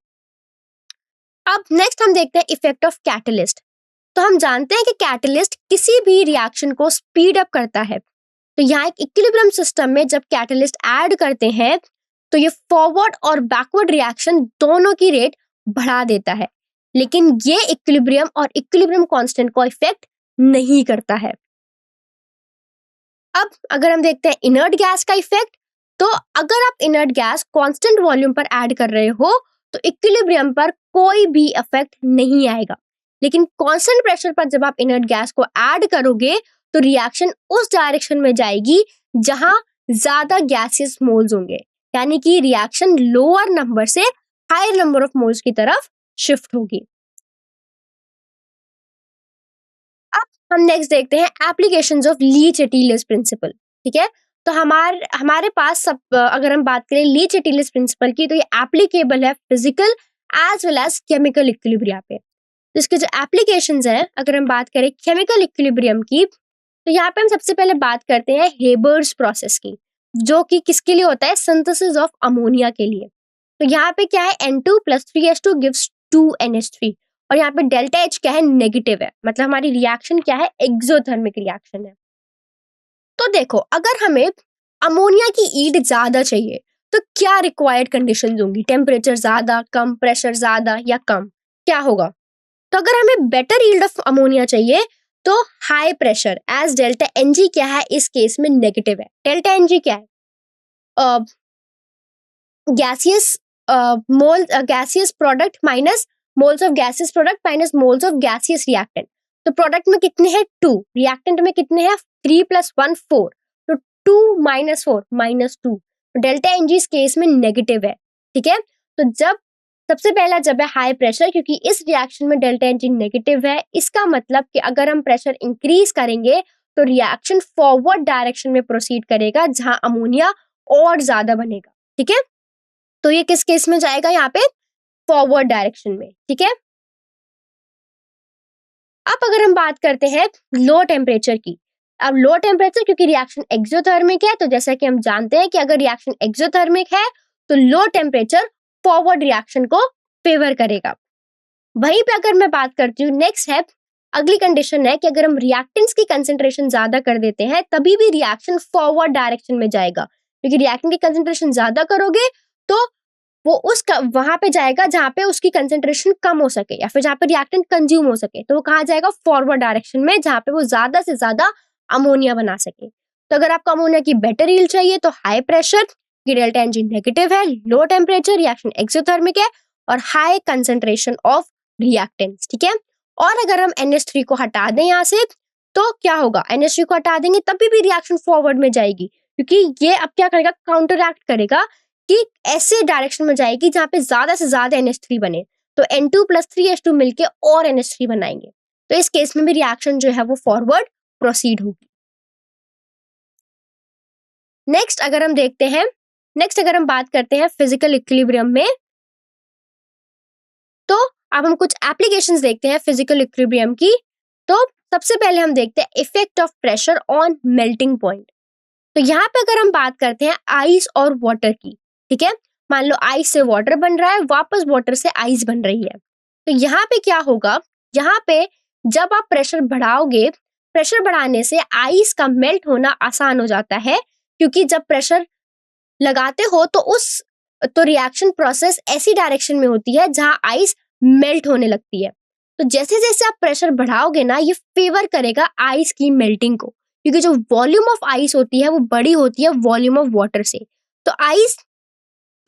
अब नेक्स्ट हम देखते हैं इफेक्ट ऑफ कैटलिस्ट। तो हम जानते हैं कि कैटलिस्ट किसी भी रिएक्शन को स्पीड अप करता है। तो यहाँ एक इक्विलिब्रियम सिस्टम में जब कैटलिस्ट ऐड करते हैं तो ये फॉरवर्ड और बैकवर्ड रिएक्शन दोनों की रेट बढ़ा देता है, लेकिन ये इक्विलिब्रियम और इक्विलिब्रियम कांस्टेंट को इफेक्ट नहीं करता है। अब अगर हम देखते हैं इनर्ट गैस का इफेक्ट, तो अगर आप इनर्ट गैस कांस्टेंट वॉल्यूम पर ऐड कर रहे हो तो इक्विलिब्रियम पर कोई भी इफेक्ट नहीं आएगा, लेकिन कांस्टेंट प्रेशर पर जब आप इनर्ट गैस को ऐड करोगे तो रिएक्शन उस डायरेक्शन में जाएगी जहां ज्यादा गैसियस मोल्स होंगे, यानी कि रिएक्शन लोअर नंबर से हायर नंबर ऑफ मोल्स की तरफ शिफ्ट होगी। अब हम नेक्स्ट देखते हैं एप्लीकेशंस ऑफ ली चेटिलियस प्रिंसिपल। ठीक है, तो हमारे पास सब अगर हम बात करें ली चेटिलियस प्रिंसिपल की तो ये एप्लीकेबल है physical as well as chemical equilibrium पे। तो इसके जो एप्लीकेशंस हैं, अगर हम बात करें केमिकल इक्विलिब्रियम की तो यहाँ पे हम सबसे पहले बात करते हैं हेबर्स प्रोसेस की, जो कि किसके लिए होता है, सिंथेसिस ऑफ अमोनिया के लिए। तो यहाँ पे क्या है, N2 + 3H2 गिव्स 2NH3 और यहाँ पे डेल्टा H क्या है, नेगेटिव है, मतलब हमारी रिएक्शन क्या है, एक्सोथर्मिक रिएक्शन है। तो देखो, अगर हमें अमोनिया की ईल्ड ज्यादा चाहिए तो क्या रिक्वायर्ड कंडीशंस होंगी, टेम्परेचर ज्यादा, कम, प्रेशर ज्यादा या कम, क्या होगा। तो अगर हमें बेटर यील्ड ऑफ अमोनिया चाहिए तो high pressure as delta Ng क्या है, इस केस में नेगेटिव है। डेल्टा Ng क्या है, gaseous mole gaseous product minus moles of gaseous product minus moles of gaseous reactant. तो प्रोडक्ट में कितने हैं, 2, रिएक्टेंट में कितने हैं, 3 + 1 4, तो 2 - 4 -2, तो डेल्टा Ng इस केस में नेगेटिव है। ठीक है, तो जब सबसे पहला जब है हाई प्रेशर, क्योंकि इस रिएक्शन में डेल्टा Ng नेगेटिव है, इसका मतलब कि अगर हम प्रेशर इंक्रीज करेंगे तो रिएक्शन फॉरवर्ड डायरेक्शन में प्रोसीड करेगा जहां अमोनिया और ज्यादा बनेगा। ठीक है, तो ये किस केस में जाएगा, यहाँ पे फॉरवर्ड डायरेक्शन में। ठीक है, अब अगर हम बात करते हैं लो टेम्परेचर की, अब लो टेम्परेचर क्योंकि रिएक्शन एक्सोथर्मिक है, तो जैसा कि हम जानते हैं कि अगर रिएक्शन एक्सोथर्मिक है तो लो टेम्परेचर फॉरवर्ड रिएक्शन को फेवर करेगा। वहीं पे अगर मैं बात करती हूँ, नेक्स्ट है अगली कंडीशन है कि अगर हम रिएक्टेंट्स की कंसेंट्रेशन ज्यादा कर देते हैं तभी भी रिएक्शन फॉरवर्ड डायरेक्शन में जाएगा, क्योंकि रिएक्टेंट की कंसेंट्रेशन ज्यादा करोगे तो वो वहां पे जाएगा जहां पे उसकी कंसेंट्रेशन कम हो सके या फिर जहां पे रिएक्टेंट कंज्यूम हो सके, तो वो कहाँ जाएगा, फॉरवर्ड डायरेक्शन में, जहां पे वो ज्यादा से ज्यादा अमोनिया बना सके। तो अगर आपको अमोनिया की बेटर यील्ड चाहिए तो हाई प्रेशर की डेल्टा एनजी नेगेटिव है, लो टेम्परेचर रिएक्शन एक्सोथर्मिक है और हाई कंसेंट्रेशन ऑफ रिएक्टेंट्स, ठीक है। और अगर हम NH3 को हटा दें यहाँ से तो क्या होगा, NH3 को हटा देंगे तभी भी रिएक्शन फॉरवर्ड में जाएगी, क्योंकि ये अब क्या करेगा, काउंटरएक्ट करेगा कि ऐसे डायरेक्शन में जाएगी जहां पे ज्यादा से ज्यादा NH3 बने, तो N2 + 3H2 मिलके और NH3 बनाएंगे, तो इस केस में भी रिएक्शन जो है वो फॉरवर्ड प्रोसीड होगी। नेक्स्ट अगर हम बात करते हैं फिजिकल इक्विलिब्रियम में, तो अब हम कुछ एप्लीकेशंस देखते हैं फिजिकल इक्विलिब्रियम की। तो सबसे पहले हम देखते हैं effect of pressure on melting point. तो यहाँ पे अगर हम बात करते हैं आइस और वाटर की, ठीक है, मान लो आइस से वाटर बन रहा है, वापस वाटर से आइस बन रही है, तो यहाँ पे क्या होगा, यहाँ पे जब आप प्रेशर बढ़ाओगे, प्रेशर बढ़ाने से आइस का मेल्ट होना आसान हो जाता है, क्योंकि जब प्रेशर लगाते हो तो रिएक्शन प्रोसेस ऐसी डायरेक्शन में होती है जहां आइस मेल्ट होने लगती है। तो जैसे जैसे आप प्रेशर बढ़ाओगे ना, ये फेवर करेगा आइस की मेल्टिंग को, क्योंकि जो वॉल्यूम ऑफ आइस होती है वो बड़ी होती है वॉल्यूम ऑफ वाटर से। तो आइस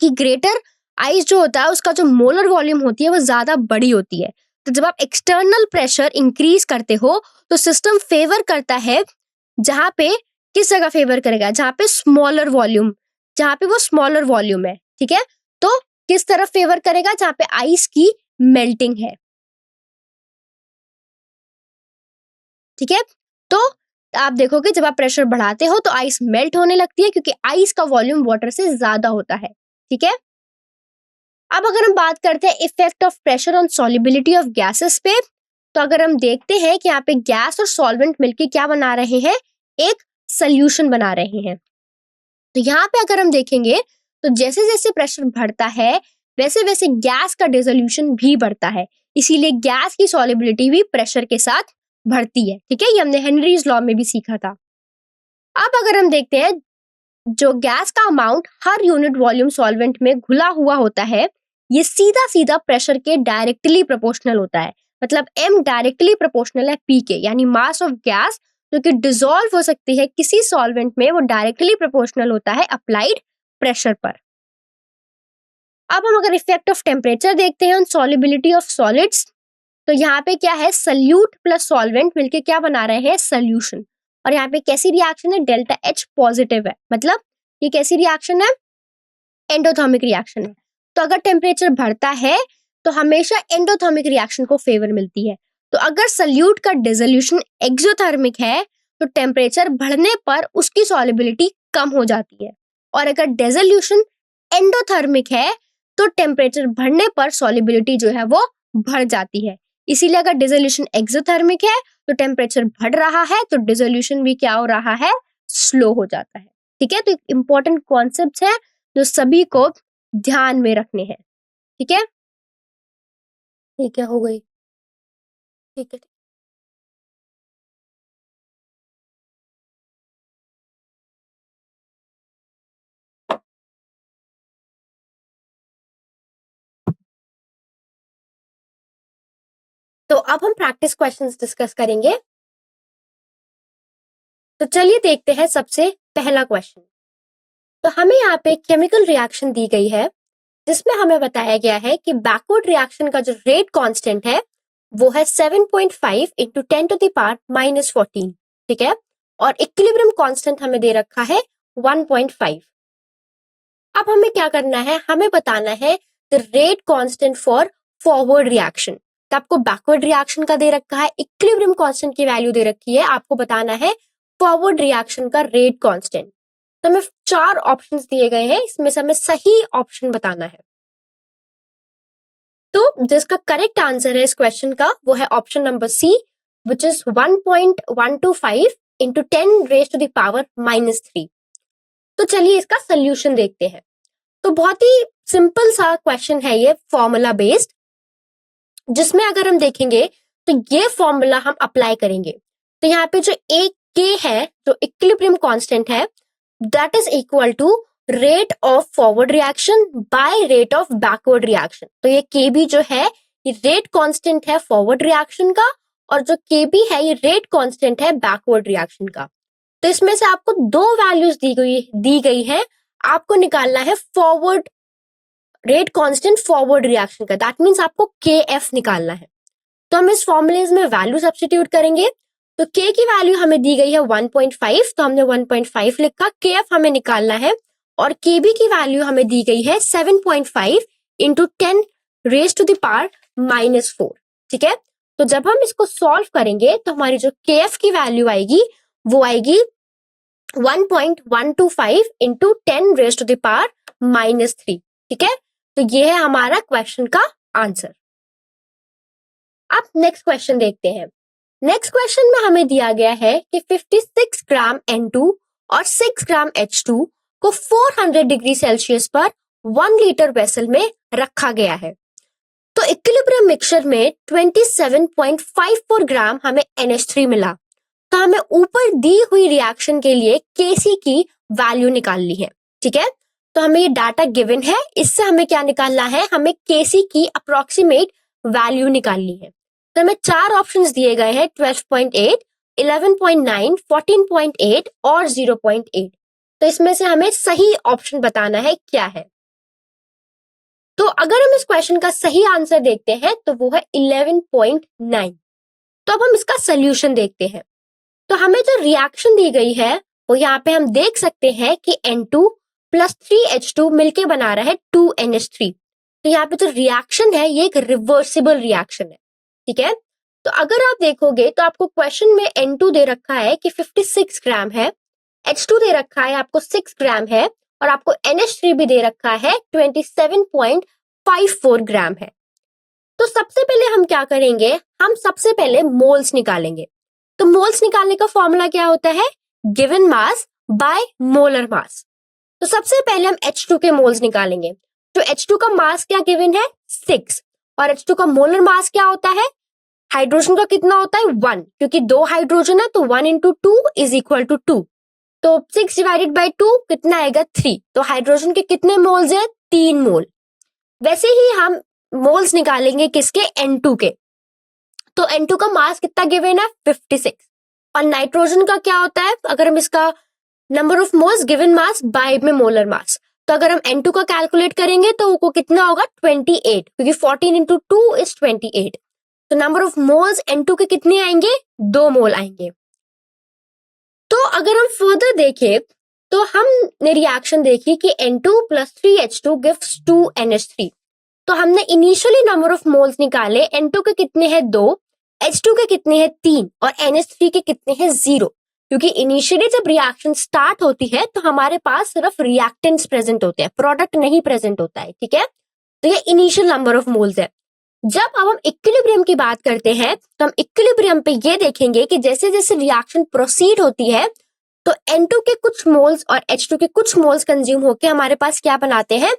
की ग्रेटर आइस जो होता है उसका जो मोलर वॉल्यूम होती है वो ज्यादा बड़ी होती है। तो जब आप एक्सटर्नल प्रेशर इंक्रीज करते हो तो सिस्टम फेवर करता है, जहां पे किस जगह फेवर करेगा, जहां पे स्मॉलर वॉल्यूम, जहां पे वो स्मॉलर वॉल्यूम है, ठीक है। तो किस तरफ फेवर करेगा, जहां पे आइस की मेल्टिंग है, ठीक है। तो आप देखोगे जब आप प्रेशर बढ़ाते हो तो आइस मेल्ट होने लगती है, क्योंकि आइस का वॉल्यूम वाटर से ज्यादा होता है, ठीक है। अब अगर हम बात करते हैं effect of pressure on solubility of gases पे, तो अगर हम देखते हैं कि यहाँ पे गैस और सॉल्वेंट मिलके क्या बना रहे हैं, एक सोल्यूशन बना रहे हैं। तो यहाँ पे अगर हम देखेंगे तो जैसे जैसे प्रेशर बढ़ता है वैसे वैसे गैस का डिसोल्यूशन भी बढ़ता है, इसीलिए गैस की सॉल्युबिलिटी भी प्रेशर के साथ बढ़ती है, ठीक है। ये हमने हेनरीज लॉ में भी सीखा था। अब अगर हम देखते हैं जो गैस का अमाउंट हर यूनिट वॉल्यूम सॉल्वेंट में घुला हुआ होता है, ये सीधा सीधा प्रेशर के डायरेक्टली प्रोपोर्शनल होता है, मतलब M डायरेक्टली प्रोपोर्शनल है P के, यानी मास ऑफ गैस जो कि डिसॉल्व हो सकती है किसी सॉल्वेंट में, वो डायरेक्टली प्रोपोर्शनल होता है अप्लाइड प्रेशर पर। अब हम अगर इफेक्ट ऑफ टेम्परेचर देखते हैं ऑन सॉल्युबिलिटी ऑफ सॉलिड्स, तो यहाँ पे क्या है, सल्यूट प्लस सॉल्वेंट मिलके क्या बना रहे हैं, सोल्यूशन। और यहाँ पे कैसी रिएक्शन है, डेल्टा H पॉजिटिव है, मतलब ये कैसी रिएक्शन है, एंडोथर्मिक रिएक्शन है। तो अगर टेम्परेचर बढ़ता है तो हमेशा एंडोथर्मिक रिएक्शन को फेवर मिलती है। तो अगर सल्यूट का डिसोल्यूशन एक्सोथर्मिक है तो टेम्परेचर बढ़ने पर उसकी सॉल्युबिलिटी कम हो जाती है, और अगर डिसोल्यूशन एंडोथर्मिक है तो टेम्परेचर बढ़ने पर सॉल्युबिलिटी जो है वो बढ़ जाती है। इसीलिए अगर डिसोल्यूशन एक्सोथर्मिक है तो टेम्परेचर बढ़ रहा है तो डिसोल्यूशन भी क्या हो रहा है, स्लो हो जाता है, ठीक है। तो इंपॉर्टेंट कॉन्सेप्ट्स है जो सभी को ध्यान में रखने हैं, ठीक है। ठीक है, हो गई, ठीक है। तो अब हम प्रैक्टिस क्वेश्चंस डिस्कस करेंगे। तो चलिए देखते हैं सबसे पहला क्वेश्चन। तो हमें यहाँ पे केमिकल रिएक्शन दी गई है जिसमें हमें बताया गया है कि बैकवर्ड रिएक्शन का जो रेट कांस्टेंट है वो है 7.5 इंटू 10⁻⁻14, ठीक है। और इक्विलिब्रियम कांस्टेंट हमें दे रखा है 1.5। अब हमें क्या करना है, हमें बताना है the rate constant for forward reaction. तो आपको बैकवर्ड रिएक्शन का दे रखा है, इक्विलिब्रियम कांस्टेंट की वैल्यू दे रखी है, आपको बताना है फॉरवर्ड रिएक्शन का रेट कांस्टेंट। तो हमें 4 ऑप्शंस दिए गए हैं, इसमें से हमें सही ऑप्शन बताना है। तो जिसका करेक्ट आंसर है इस क्वेश्चन का वो है option number C, which is 1.125 into 10 raised to the power -3। तो चलिए इसका सोल्यूशन देखते हैं। तो बहुत ही सिंपल सा क्वेश्चन है ये, फॉर्मूला बेस्ड, जिसमें अगर हम देखेंगे तो ये फॉर्मूला हम अप्लाई करेंगे। तो यहाँ पे जो एक के है, जो इक्विलिब्रियम कांस्टेंट है, that is equal to rate of forward reaction by rate of backward reaction. तो ये के बी जो है ये रेट कांस्टेंट है फॉरवर्ड रिएक्शन का, और जो के बी है ये रेट कांस्टेंट है बैकवर्ड रिएक्शन का। तो इसमें से आपको दो वैल्यूज दी गई है, आपको निकालना है forward rate constant forward reaction का, दैट मींस आपको के एफ निकालना है। तो हम इस फॉर्मूलेज में वैल्यू सब्स्टिट्यूट करेंगे। तो के की वैल्यू हमें दी गई है 1.5, तो हमने 1.5 लिखा। के एफ हमें निकालना है, और के बी की वैल्यू हमें दी गई है 7.5 into 10 raise to the power -4। ठीक है, तो जब हम इसको सॉल्व करेंगे तो हमारी जो के एफ की वैल्यू आएगी वो आएगी 1.125 into 10 raise to the power -3। ठीक है, तो ये है हमारा क्वेश्चन का आंसर। अब नेक्स्ट क्वेश्चन देखते हैं। नेक्स्ट क्वेश्चन में हमें दिया गया है कि 56 ग्राम N2 और 6 ग्राम H2 को 400 डिग्री सेल्सियस पर 1 लीटर वेसल में रखा गया है। तो इक्विलिब्रियम मिक्सचर में 27.54 ग्राम हमें NH3 मिला। तो हमें ऊपर दी हुई रिएक्शन के लिए Kc की वैल्यू निकालनी है। ठीक है, तो हमें ये डाटा गिवन है, इससे हमें क्या निकालना है, हमें Kc की अप्रोक्सीमेट वैल्यू निकालनी है। तो हमें चार ऑप्शंस दिए गए हैं, 12.8, 11.9, 14.8 और 0.8। तो इसमें से हमें सही ऑप्शन बताना है क्या है। तो अगर हम इस क्वेश्चन का सही आंसर देखते हैं तो वो है 11.9। तो अब हम इसका सोल्यूशन देखते हैं। तो हमें जो रिएक्शन दी गई है वो यहाँ पे हम देख सकते हैं कि N2 प्लस 3H2 मिलके बना रहा है 2NH3। तो यहाँ पे जो रिएक्शन है ये एक रिवर्सिबल रिएक्शन है। ठीक है, तो अगर आप देखोगे तो आपको क्वेश्चन में N2 दे रखा है कि 56 ग्राम है, H2 दे रखा है आपको 6 ग्राम है, और आपको NH3 भी दे रखा है 27.54 ग्राम है। तो सबसे पहले हम क्या करेंगे, हम सबसे पहले मोल्स निकालेंगे। तो मोल्स निकालने का फॉर्मूला क्या होता है, given mass by molar mass. तो सबसे पहले हम H2 के मोल्स निकालेंगे। तो H2 का मास क्या गिवन है, 6, और H2 का मोलर मास क्या होता है, हाइड्रोजन का कितना होता है, 1, क्योंकि दो हाइड्रोजन है तो 1 इंटू 2 इज इक्वल टू 2। तो 6 डिवाइडेड बाई 2 कितना आएगा, 3। तो हाइड्रोजन के कितने मोल्स है, 3 मोल। वैसे ही हम मोल्स निकालेंगे किसके, N2 के। तो N2 का मास कितना गिवन है, 56। और नाइट्रोजन का क्या होता है, अगर हम इसका number of moles given mass by में मोलर मास, तो अगर हम N2 का कैलकुलेट करेंगे तो वो कितना होगा, 28, क्योंकि 14 इंटू 2 इज 28। तो नंबर ऑफ मोल्स N2 के कितने आएंगे, 2 मोल आएंगे। तो अगर हम फर्दर देखें तो हमने रिएक्शन देखी कि N2 plus 3H2 gives 2NH3। तो हमने इनिशियली नंबर ऑफ मोल्स निकाले, N2 के कितने हैं, 2, H2 के कितने हैं, 3, और NH3 के कितने हैं, 0। क्योंकि इनिशियली जब रिएक्शन स्टार्ट होती है तो हमारे पास सिर्फ रिएक्टेंट्स प्रेजेंट होते हैं, प्रोडक्ट नहीं प्रेजेंट होता है। ठीक है, तो ये इनिशियल नंबर ऑफ मोल्स है। जब अब हम इक्विलिब्रियम की बात करते हैं तो हम इक्विलिब्रियम पे ये देखेंगे कि जैसे जैसे रिएक्शन प्रोसीड होती है तो N2 के कुछ मोल्स और H2 के कुछ मोल्स कंज्यूम होके हमारे पास क्या बनाते हैं,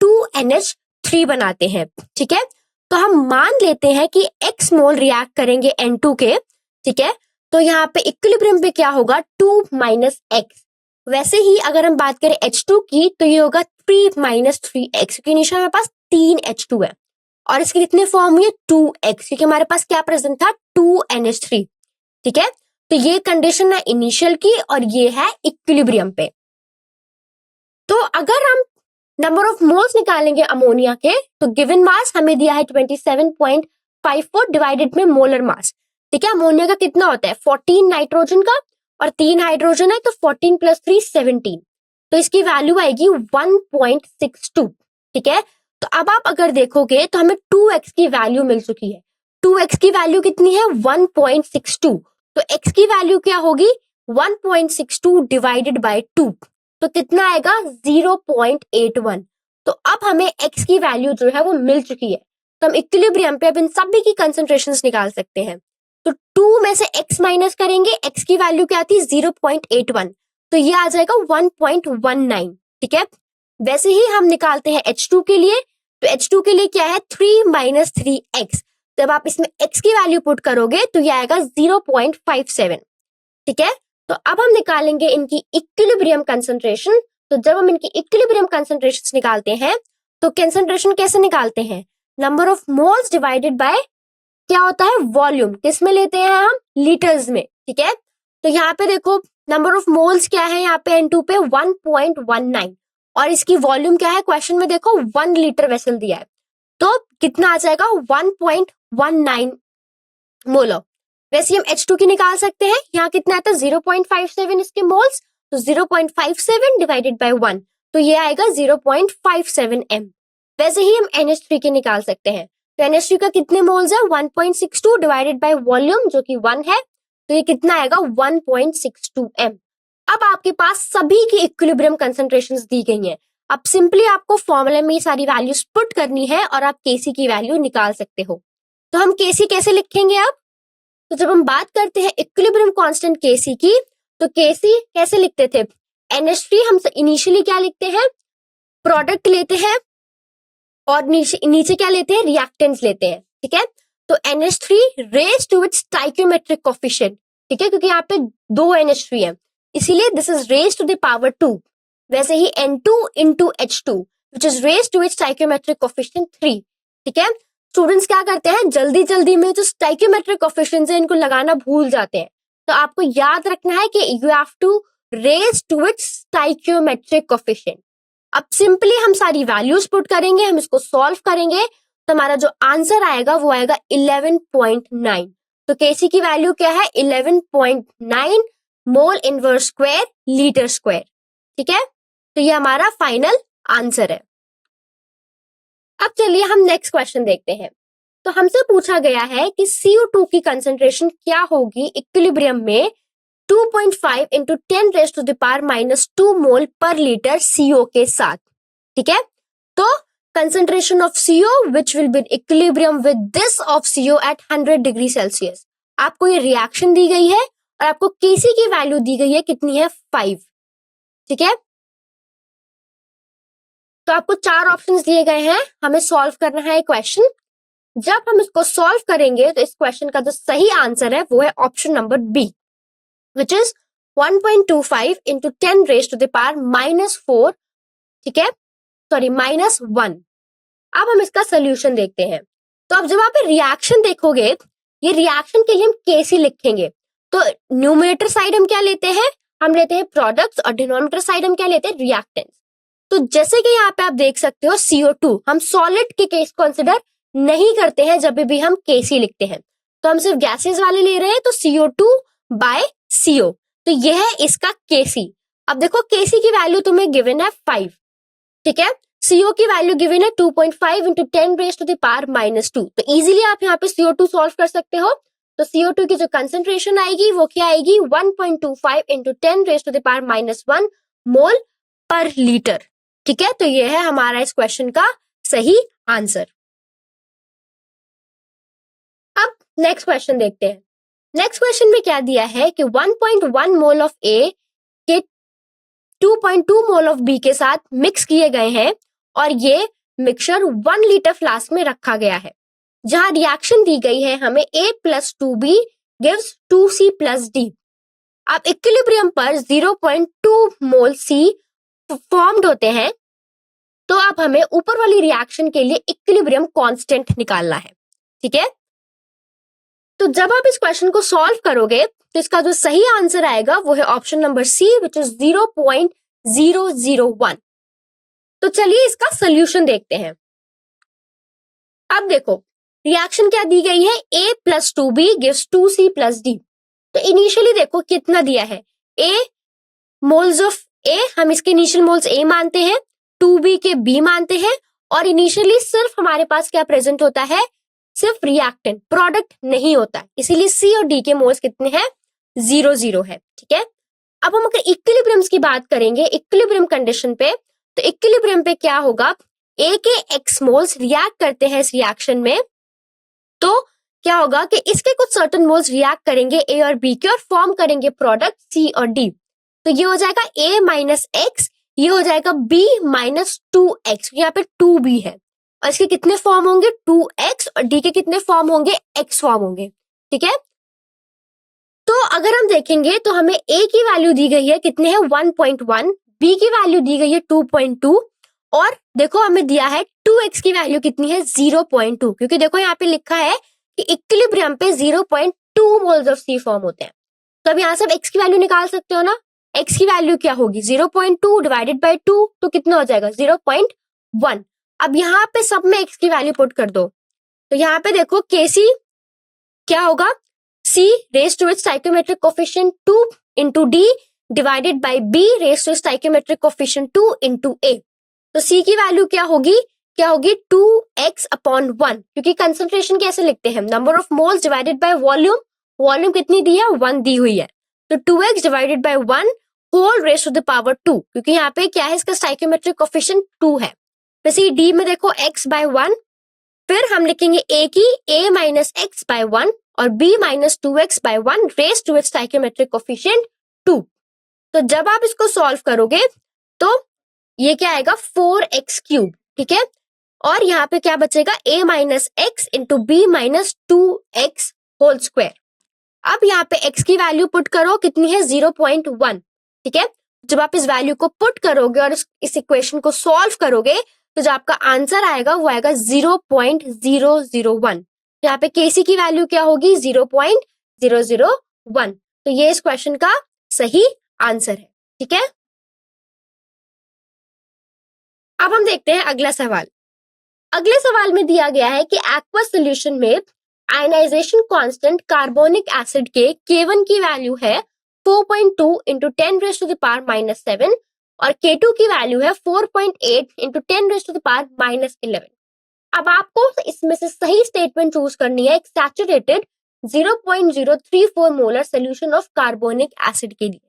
2NH3 बनाते हैं। ठीक है, तो हम मान लेते हैं कि X मोल रिएक्ट करेंगे N2 के। ठीक है, तो यहाँ पे इक्विलिब्रियम पे क्या होगा, 2 माइनस एक्स। वैसे ही अगर हम बात करें H2 की तो ये होगा 3 माइनस 3x, क्योंकि नीचे हमारे पास 3H2 है, और इसके कितने फॉर्म हुए, 2x, क्योंकि हमारे पास क्या प्रेजेंट था, 2NH3। ठीक है, तो ये कंडीशन है इनिशियल की और ये है इक्विलिब्रियम पे। तो अगर हम नंबर ऑफ मोल्स निकालेंगे अमोनिया के तो गिवन मास हमें दिया है 27.54 डिवाइडेड में मोलर मास। ठीक है, अमोनिया का कितना होता है, 14 नाइट्रोजन का और 3 हाइड्रोजन है, तो 14 प्लस 3 17। तो इसकी वैल्यू आएगी 1.62। ठीक है, तो अब आप अगर देखोगे तो हमें 2x की वैल्यू मिल चुकी है। 2x की वैल्यू कितनी है, 1.62। तो x की वैल्यू क्या होगी, 1.62 डिवाइडेड बाय 2, तो कितना आएगा, 0.81। तो अब हमें x की वैल्यू जो है वो मिल चुकी है। तो हम इक्विलिब्रियम पे अब इन सभी की कंसंट्रेशंस निकाल सकते हैं। तो 2 में से x माइनस करेंगे, x की वैल्यू क्या आती है 0.81, तो ये आ जाएगा 1.19, ठीक है। वैसे ही हम निकालते हैं H2 के लिए, तो H2 के लिए क्या है 3 माइनस 3x, जब आप इसमें x की वैल्यू पुट करोगे तो ये आएगा 0.57, ठीक है। तो अब हम निकालेंगे इनकी इक्विलिब्रियम कंसंट्रेशन। तो जब हम इनकी इक्विलिब्रियम कंसंट्रेशन निकालते हैं तो कंसंट्रेशन कैसे निकालते हैं, number of moles divided bye क्या होता है वॉल्यूम, किस में लेते हैं हम लीटर्स में, ठीक है। तो यहाँ पे देखो नंबर ऑफ मोल्स क्या है, यहाँ पे N2 पे 1.19 और इसकी वॉल्यूम क्या है, क्वेश्चन में देखो 1 लीटर वेसल दिया है, तो कितना आ जाएगा 1.19 मोलर। वैसे हम H2 की निकाल सकते हैं, यहाँ कितना आता है 0.57 इसके मोल्स, तो 0.57 डिवाइडेड बाय 1, तो ये आएगा 0.57 m। वैसे ही हम NH3 की निकाल सकते हैं, तो NH3 का कितने मोल्स है 1.62 डिवाइडेड बाय वॉल्यूम जो कि 1 है, तो ये कितना आएगा 1.62 m। अब आपके पास सभी की इक्विलिब्रियम कंसंट्रेशंस दी गई हैं, अब सिंपली आपको फॉर्मूले में ये सारी वैल्यूज पुट करनी है और आप Kc की वैल्यू निकाल सकते हो। तो हम Kc कैसे लिखेंगे अब, तो जब हम बात करते हैं इक्विलिब्रियम कांस्टेंट Kc की, तो Kc कैसे लिखते थे, NH3 हम इनिशियली क्या लिखते हैं प्रोडक्ट लेते हैं और नीचे क्या लेते हैं रिएक्टेंट्स लेते हैं, ठीक है। तो NH3 raise to its stoichiometric coefficient, ठीक है, क्योंकि यहाँ पे 2 NH3 है इसीलिए this is raise to the power 2। वैसे ही N2 into H2 which is raised to its stoichiometric coefficient 3, ठीक है। स्टूडेंट्स क्या करते हैं जल्दी जल्दी में जो स्टाइकियोमेट्रिक कोएफिशिएंट्स है इनको लगाना भूल जाते हैं, तो आपको याद रखना है कि you have to raise to its stoichiometric coefficient. अब सिंपली हम सारी वैल्यूज पुट करेंगे, हम इसको सॉल्व करेंगे, तो हमारा जो आंसर आएगा वो आएगा 11.9। तो Kc की वैल्यू क्या है 11.9 mole inverse square litre square, ठीक है। तो ये हमारा फाइनल आंसर है। अब चलिए हम नेक्स्ट क्वेश्चन देखते हैं। तो हमसे पूछा गया है कि CO2 की कंसंट्रेशन क्या होगी इक्विलिब्रियम में 2.5 into 10 raised to the power minus 2 मोल पर लीटर CO के साथ, ठीक है। तो concentration of CO which will be in equilibrium with this of CO at 100 degree Celsius. आपको ये रिएक्शन दी गई है और आपको Kc की वैल्यू दी गई है कितनी है 5, ठीक है। तो आपको 4 ऑप्शंस दिए गए हैं, हमें सॉल्व करना है क्वेश्चन। जब हम इसको सॉल्व करेंगे तो इस क्वेश्चन का जो सही आंसर है वो है option number B which is 1.25 into 10 raised to the power minus 4, ठीक है, सॉरी -1। अब हम इसका सोल्यूशन देखते हैं। तो अब जब आप रिएक्शन देखोगे, ये रिएक्शन के लिए हम Kc लिखेंगे, तो न्यूमरेटर साइड हम क्या लेते हैं, हम लेते हैं प्रोडक्ट्स और डिनोमिनेटर साइड हम क्या लेते हैं रिएक्टेंट्स। तो जैसे कि यहाँ पे आप देख सकते हो CO2 हम सॉलिड के केस कंसिडर नहीं करते हैं जब भी हम Kc लिखते हैं, तो हम सिर्फ गैसेस वाले ले रहे हैं, तो CO2 बाय CO, तो यह है इसका Kc। अब देखो Kc की वैल्यू तुम्हें गिवन है 5, ठीक है, CO की वैल्यू गिवन है 2.5 into 10 raised to the power -2, तो इजीली आप यहाँ पे CO2 सॉल्व कर सकते हो। तो CO2 की जो कंसंट्रेशन आएगी वो क्या आएगी 1.25 into 10 raised to the power -1 मोल पर लीटर, ठीक है। तो ये है हमारा इस क्वेश्चन का सही आंसर। अब नेक्स्ट क्वेश्चन देखते हैं। नेक्स्ट क्वेश्चन में क्या दिया है कि 1.1 मोल ऑफ ए के 2.2 मोल ऑफ बी के साथ मिक्स किए गए हैं और ये मिक्सचर 1 लीटर फ्लास्क में रखा गया है, जहां रिएक्शन दी गई है हमें A plus 2B gives 2C plus D। अब इक्विलिब्रियम पर 0.2 मोल C फॉर्म्ड होते हैं, तो अब हमें ऊपर वाली रिएक्शन के लिए इक्विलिब्रियम कांस्टेंट निकालना है, ठीक है। तो जब आप इस क्वेश्चन को सॉल्व करोगे तो इसका जो सही आंसर आएगा वो है option number C which is 0.001। तो चलिए इसका सोल्यूशन देखते हैं। अब देखो रिएक्शन क्या दी गई है A plus 2B gives 2C plus D। तो इनिशियली देखो कितना दिया है A मोल्स ऑफ A, हम इसके इनिशियल मोल्स A मानते हैं, 2B के B मानते हैं और इनिशियली सिर्फ हमारे पास क्या प्रेजेंट होता है सिर्फ रिएक्टेंट, प्रोडक्ट नहीं होता, इसीलिए C और D के मोल्स कितने हैं 0 है, ठीक है। अब हम अगर इक्विलिब्रियम्स की बात करेंगे इक्विलिब्रियम कंडीशन पे, तो इक्विलिब्रियम पे क्या होगा A के X मोल्स रिएक्ट करते हैं इस रिएक्शन में, तो क्या होगा कि इसके कुछ सर्टेन मोल्स रिएक्ट करेंगे ए और बी के और फॉर्म करेंगे प्रोडक्ट सी और डी। तो ये हो जाएगा ए माइनस एक्स, ये हो जाएगा बी माइनस 2x, यहाँ पे 2b है और इसके कितने फॉर्म होंगे 2x और डी के कितने फॉर्म होंगे x फॉर्म होंगे। ठीक है, तो अगर हम देखेंगे तो हमें a की वैल्यू दी गई है कितने है 1.1, b की वैल्यू दी गई है 2.2 और देखो हमें दिया है 2x की वैल्यू कितनी है 0.2, क्योंकि देखो यहाँ पे लिखा है कि इक्विलिब्रियम पे 0.2 मोल्स ऑफ सी फॉर्म होते हैं। तो अब यहाँ से x की वैल्यू निकाल सकते हो ना, x की वैल्यू क्या होगी 0.2 डिवाइडेड बाय 2, तो कितना हो जाएगा 0.1। अब यहाँ पे सब में x की वैल्यू पुट कर दो, तो यहाँ पे देखो Kc क्या होगा c raise to its stoichiometric coefficient 2 into d divided by b raise to stoichiometric coefficient 2 into a। तो c की वैल्यू क्या होगी 2x अपॉन 1, क्योंकि कंसंट्रेशन कैसे लिखते हैं number of moles divided by volume, volume कितनी दी है 1 दी हुई है, तो 2x divided by 1 whole raise to the power 2, क्योंकि यहाँ पे क्या है इसका स्टोइकियोमेट्रिक कोफिशिएंट 2 है। वैसे d में देखो x बाय 1, फिर हम लिखेंगे a की a माइनस एक्स बाय 1 और b minus 2x by 1 raise to its stoichiometric coefficient 2। तो जब आप इसको सॉल्व करोगे तो ये क्या आएगा 4x क्यूब। ठीक है, और यहाँ पे क्या बचेगा a minus X into B minus 2x whole square. अब यहाँ पे x की वैल्यू पुट करो कितनी है 0.1। ठीक है, जब आप इस वैल्यू को पुट करोगे और इस इक्वेशन को सॉल्व करोगे तो जो आपका आंसर आएगा वो आएगा 0.001। यहाँ पे Kc की वैल्यू क्या होगी 0.001। तो ये इस क्वेश्चन का सही आंसर है। ठीक है, अब हम देखते हैं अगला सवाल। अगले सवाल में दिया गया है कि एक्वस सॉल्यूशन में आयनाइजेशन कांस्टेंट कार्बोनिक एसिड के K1 की वैल्यू है 4.2 into 10 raise to the power minus 7 और K2 की वैल्यू है 4.8 into 10 raise to the power minus 11। अब आपको इसमें से सही स्टेटमेंट चूज करनी है एक saturated 0.034 molar solution of carbonic acid के लिए।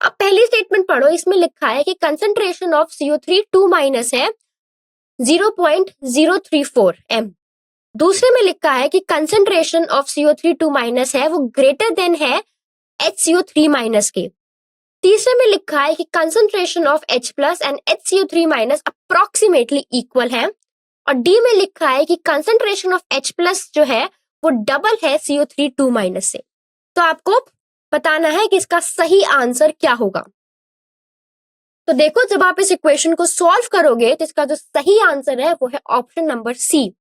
अब पहली स्टेटमेंट पढ़ो, इसमें लिखा है कि कंसंट्रेशन ऑफ CO3 2- है 0.034 m। दूसरे में लिखा है कि कंसंट्रेशन ऑफ CO3 2- है वो ग्रेटर देन है HCO3- के। तीसरे में लिखा है कि concentration of H plus and HCO3- approximately equal है और डी में लिखा है कि कंसंट्रेशन ऑफ H प्लस जो है वो डबल है CO3 2- से। तो आपको बताना है कि इसका सही आंसर क्या होगा। तो देखो जब आप इस इक्वेशन को सॉल्व करोगे तो इसका जो सही आंसर है वो है ऑप्शन नंबर सी,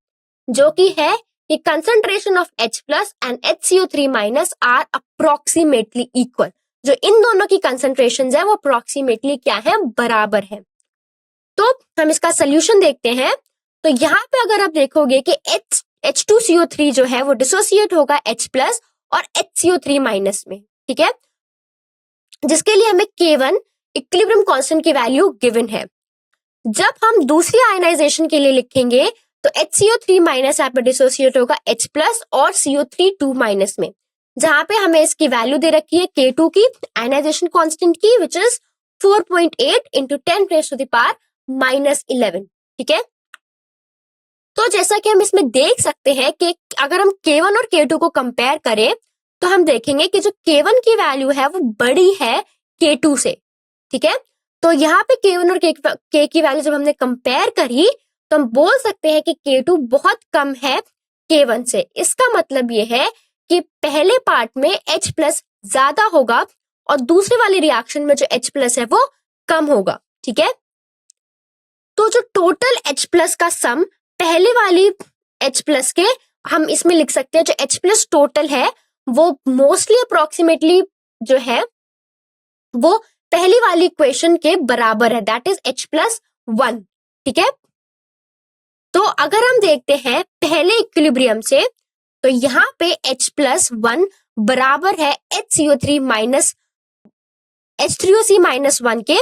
जो कि है कि concentration of H plus and HCO3- are approximately equal. जो इन दोनों की कंसंट्रेशन है वो अप्रोक्सीमेटली क्या है बराबर है। तो हम इसका सोल्यूशन देखते हैं। तो यहाँ पे अगर आप देखोगे कि H2CO3 जो है वो डिसोसिएट होगा H प्लस और HCO3- में। ठीक है, जिसके लिए हमें K1 इक्विलिब्रियम कांस्टेंट की वैल्यू गिवन है। जब हम दूसरी आयनाइजेशन के लिए लिखेंगे तो HCO3- यहाँ पे डिसोसिएट होगा H प्लस और CO3 2- में, जहां पे हमें इसकी वैल्यू दे रखी है K2 की आयनाइजेशन कांस्टेंट की which is 4.8 into 10 raise to the power minus 11। ठीक है, तो जैसा कि हम इसमें देख सकते हैं कि अगर हम K1 और K2 को कंपेयर करें तो हम देखेंगे कि जो K1 की वैल्यू है वो बड़ी है K2 से। ठीक है, तो यहाँ पे K1 और K की वैल्यू जब हमने कंपेयर करी तो हम बोल सकते हैं कि K2 बहुत कम है K1 से। इसका मतलब ये है कि पहले पार्ट में H प्लस ज्यादा होगा और दूसरे वाले रिएक्शन में जो H प्लस है वो कम होगा। ठीक है, तो जो टोटल H प्लस का सम पहले वाली H प्लस के हम इसमें लिख सकते हैं जो H प्लस टोटल है वो मोस्टली अप्रोक्सीमेटली जो है वो पहली वाली इक्वेशन के बराबर है, दैट इज H प्लस 1। ठीक है, तो अगर हम देखते हैं पहले इक्विलिब्रियम से तो यहाँ पे H प्लस 1 बराबर है H3O3- H3OC- 1 के,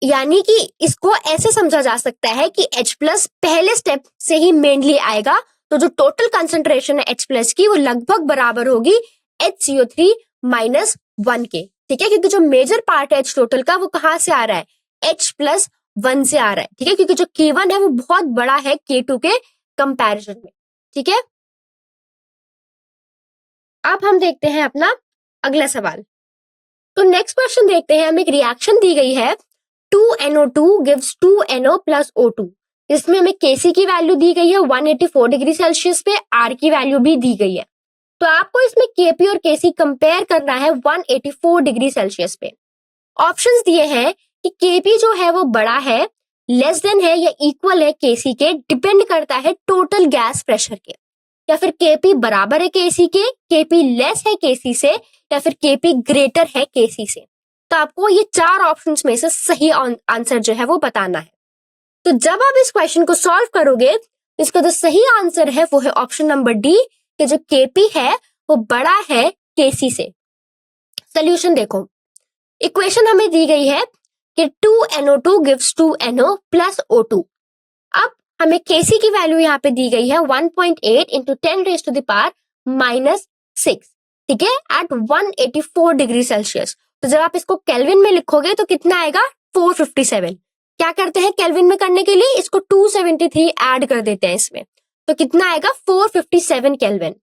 यानी कि इसको ऐसे समझा जा सकता है कि H प्लस पहले स्टेप से ही मेनली आएगा, तो जो टोटल कंसंट्रेशन है H प्लस की वो लगभग बराबर होगी HCO3- 1 के। ठीक है, क्योंकि जो मेजर पार्ट है H टोटल का वो कहाँ से आ रहा है H प्लस 1 से आ रहा है। ठीक है, क्योंकि जो K1 है वो बहुत बड़ा है K2 के कंपैरिजन में। ठीक है, अब हम देखते हैं अपना अगला सवाल। तो नेक्स्ट क्वेश्चन देखते हैं, हमें एक रिएक्शन दी गई है 2NO2 gives 2NO plus O2। इसमें हमें Kc की वैल्यू दी गई है 184 डिग्री सेल्सियस पे, R की वैल्यू भी दी गई है। तो आपको इसमें Kp और Kc कंपेयर करना है 184 डिग्री सेल्सियस पे। ऑप्शंस दिए हैं कि Kp जो है वो बड़ा है, लेस देन है या इक्वल है Kc के, डिपेंड करता है टोटल गैस प्रेशर के, या फिर Kp बराबर है Kc के, Kp लेस है Kc से, या फिर Kp ग्रेटर है Kc से। तो आपको ये चार ऑप्शंस में से सही आंसर जो है वो बताना है। तो जब आप इस क्वेश्चन को सॉल्व करोगे, इसका जो सही आंसर है वो है ऑप्शन नंबर डी, कि जो Kp है वो बड़ा है Kc से। सोल्यूशन देखो, इक्वेशन हमें दी गई है कि 2NO2 gives 2NO plus O2। अब हमें Kc की वैल्यू यहाँ पे दी गई है 1.8 into 10 raise to the power -6, ठीक है, एट 184 डिग्री सेल्सियस। तो जब आप इसको केल्विन में लिखोगे तो कितना आएगा, 457। क्या करते हैं केल्विन में करने के लिए, इसको 273 ऐड कर देते हैं इसमें, तो कितना आएगा 457 केल्विन।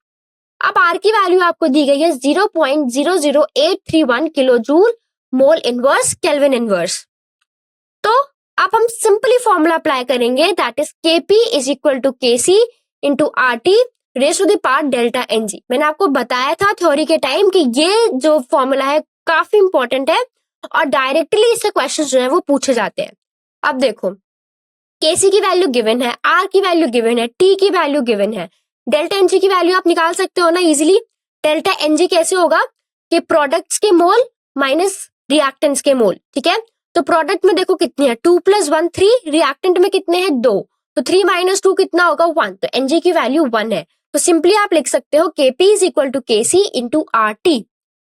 अब आर की वैल्यू आपको दी गई है 0.00831 kilo joule mole inverse kelvin inverse. तो अब हम सिंपली फॉर्मूला अप्लाई करेंगे, that is Kp is equal to Kc into RT raise to the power delta Ng। मैंने आपको बताया था थ्योरी के टाइम कि ये जो फॉर्मूला है काफी इंपॉर्टेंट है और डायरेक्टली इससे क्वेश्चन जो है वो पूछे जाते हैं। अब देखो, Kc की वैल्यू गिवन है, R की वैल्यू गिवन है, T की वैल्यू गिवन है, डेल्टा Ng की वैल्यू आप निकाल सकते हो ना इजिली। डेल्टा Ng कैसे होगा कि प्रोडक्ट्स के मोल माइनस रिएक्टेंट्स के मोल, ठीक है। तो प्रोडक्ट में देखो कितनी है 2 + 1 3, रिएक्टेंट में कितने हैं 2, तो 3 - 2 कितना होगा 1, तो Ng की वैल्यू 1 है। तो सिंपली आप लिख सकते हो Kp is equal to Kc into RT।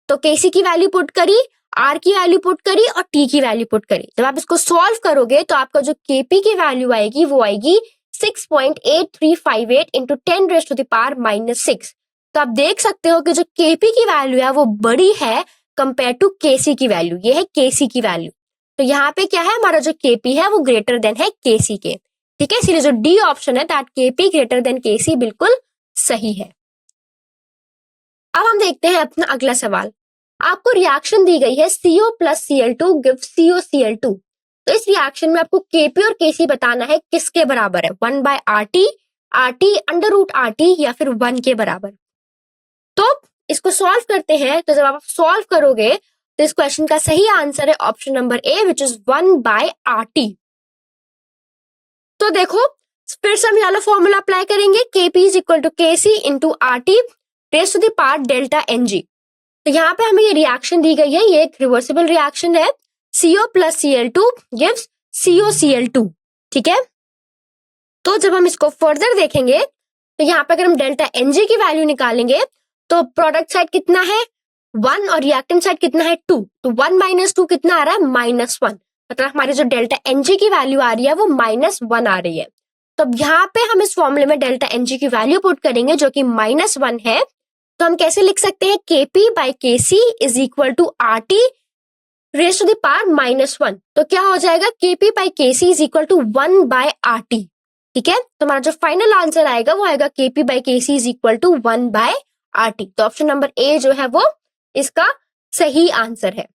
तो Kc की वैल्यू पुट करी, R की वैल्यू पुट करी और T की वैल्यू पुट करी। जब आप इसको सॉल्व करोगे तो आपका जो Kp की वैल्यू आएगी वो आएगी 6.8358 into 10 raise to the power -6। तो आप देख सकते हो कि जो Kp की वैल्यू है वो बड़ी है कंपेयर टू Kc की वैल्यू। ये है Kc की वैल्यू, तो यहाँ पे क्या है, हमारा जो Kp है वो ग्रेटर देन है Kc के, ठीक है। इसलिए जो डी ऑप्शन है that Kp greater than Kc बिल्कुल सही है। अब हम देखते हैं अपना अगला सवाल। आपको रिएक्शन दी गई है CO + Cl2 gives COCl2। तो इस रिएक्शन में आपको Kp और Kc बताना है किसके बराबर है, 1/RT, RT √RT या फिर 1 के बराबर। तो इसको सॉल्व करते हैं। तो जब आप सॉल्व करोगे तो इस क्वेश्चन का सही आंसर है option number A, which is 1/RT। तो देखो, फिर से हम वाला फॉर्मूला अप्लाई करेंगे, Kp is equal to Kc into RT raise to the power delta Ng। तो यहाँ पे हमें ये रिएक्शन दी गई है, ये एक रिवर्सिबल रिएक्शन है, CO + Cl2 गिव्स COCl2, ठीक है। तो जब हम इसको फर्दर देखेंगे तो यहाँ पे अगर हम डेल्टा Ng की वैल्यू निकालेंगे तो प्रोडक्ट साइड कितना है 1 और रिएक्टेंट साइड कितना है 2, तो 1 - 2 कितना आ रहा है -1, मतलब हमारी जो डेल्टा Ng की वैल्यू आ रही है वो -1 आ रही है। तो अब यहाँ पे हम इस फॉर्मूले में डेल्टा Ng की वैल्यू पुट करेंगे जो कि -1 है। तो हम कैसे लिख सकते हैं, Kp/Kc is equal to RT raise to the power -1। तो क्या हो जाएगा, Kp/Kc is equal to 1/RT, ठीक है। तो हमारा जो फाइनल आंसर आएगा वो आएगा Kp/Kc is equal to 1/RT। तो ऑप्शन नंबर ए जो है वो इसका सही आंसर है।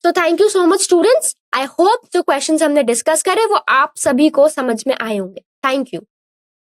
तो thank you so much students, I hope जो क्वेश्चंस हमने डिस्कस करे वो आप सभी को समझ में आए होंगे। Thank you.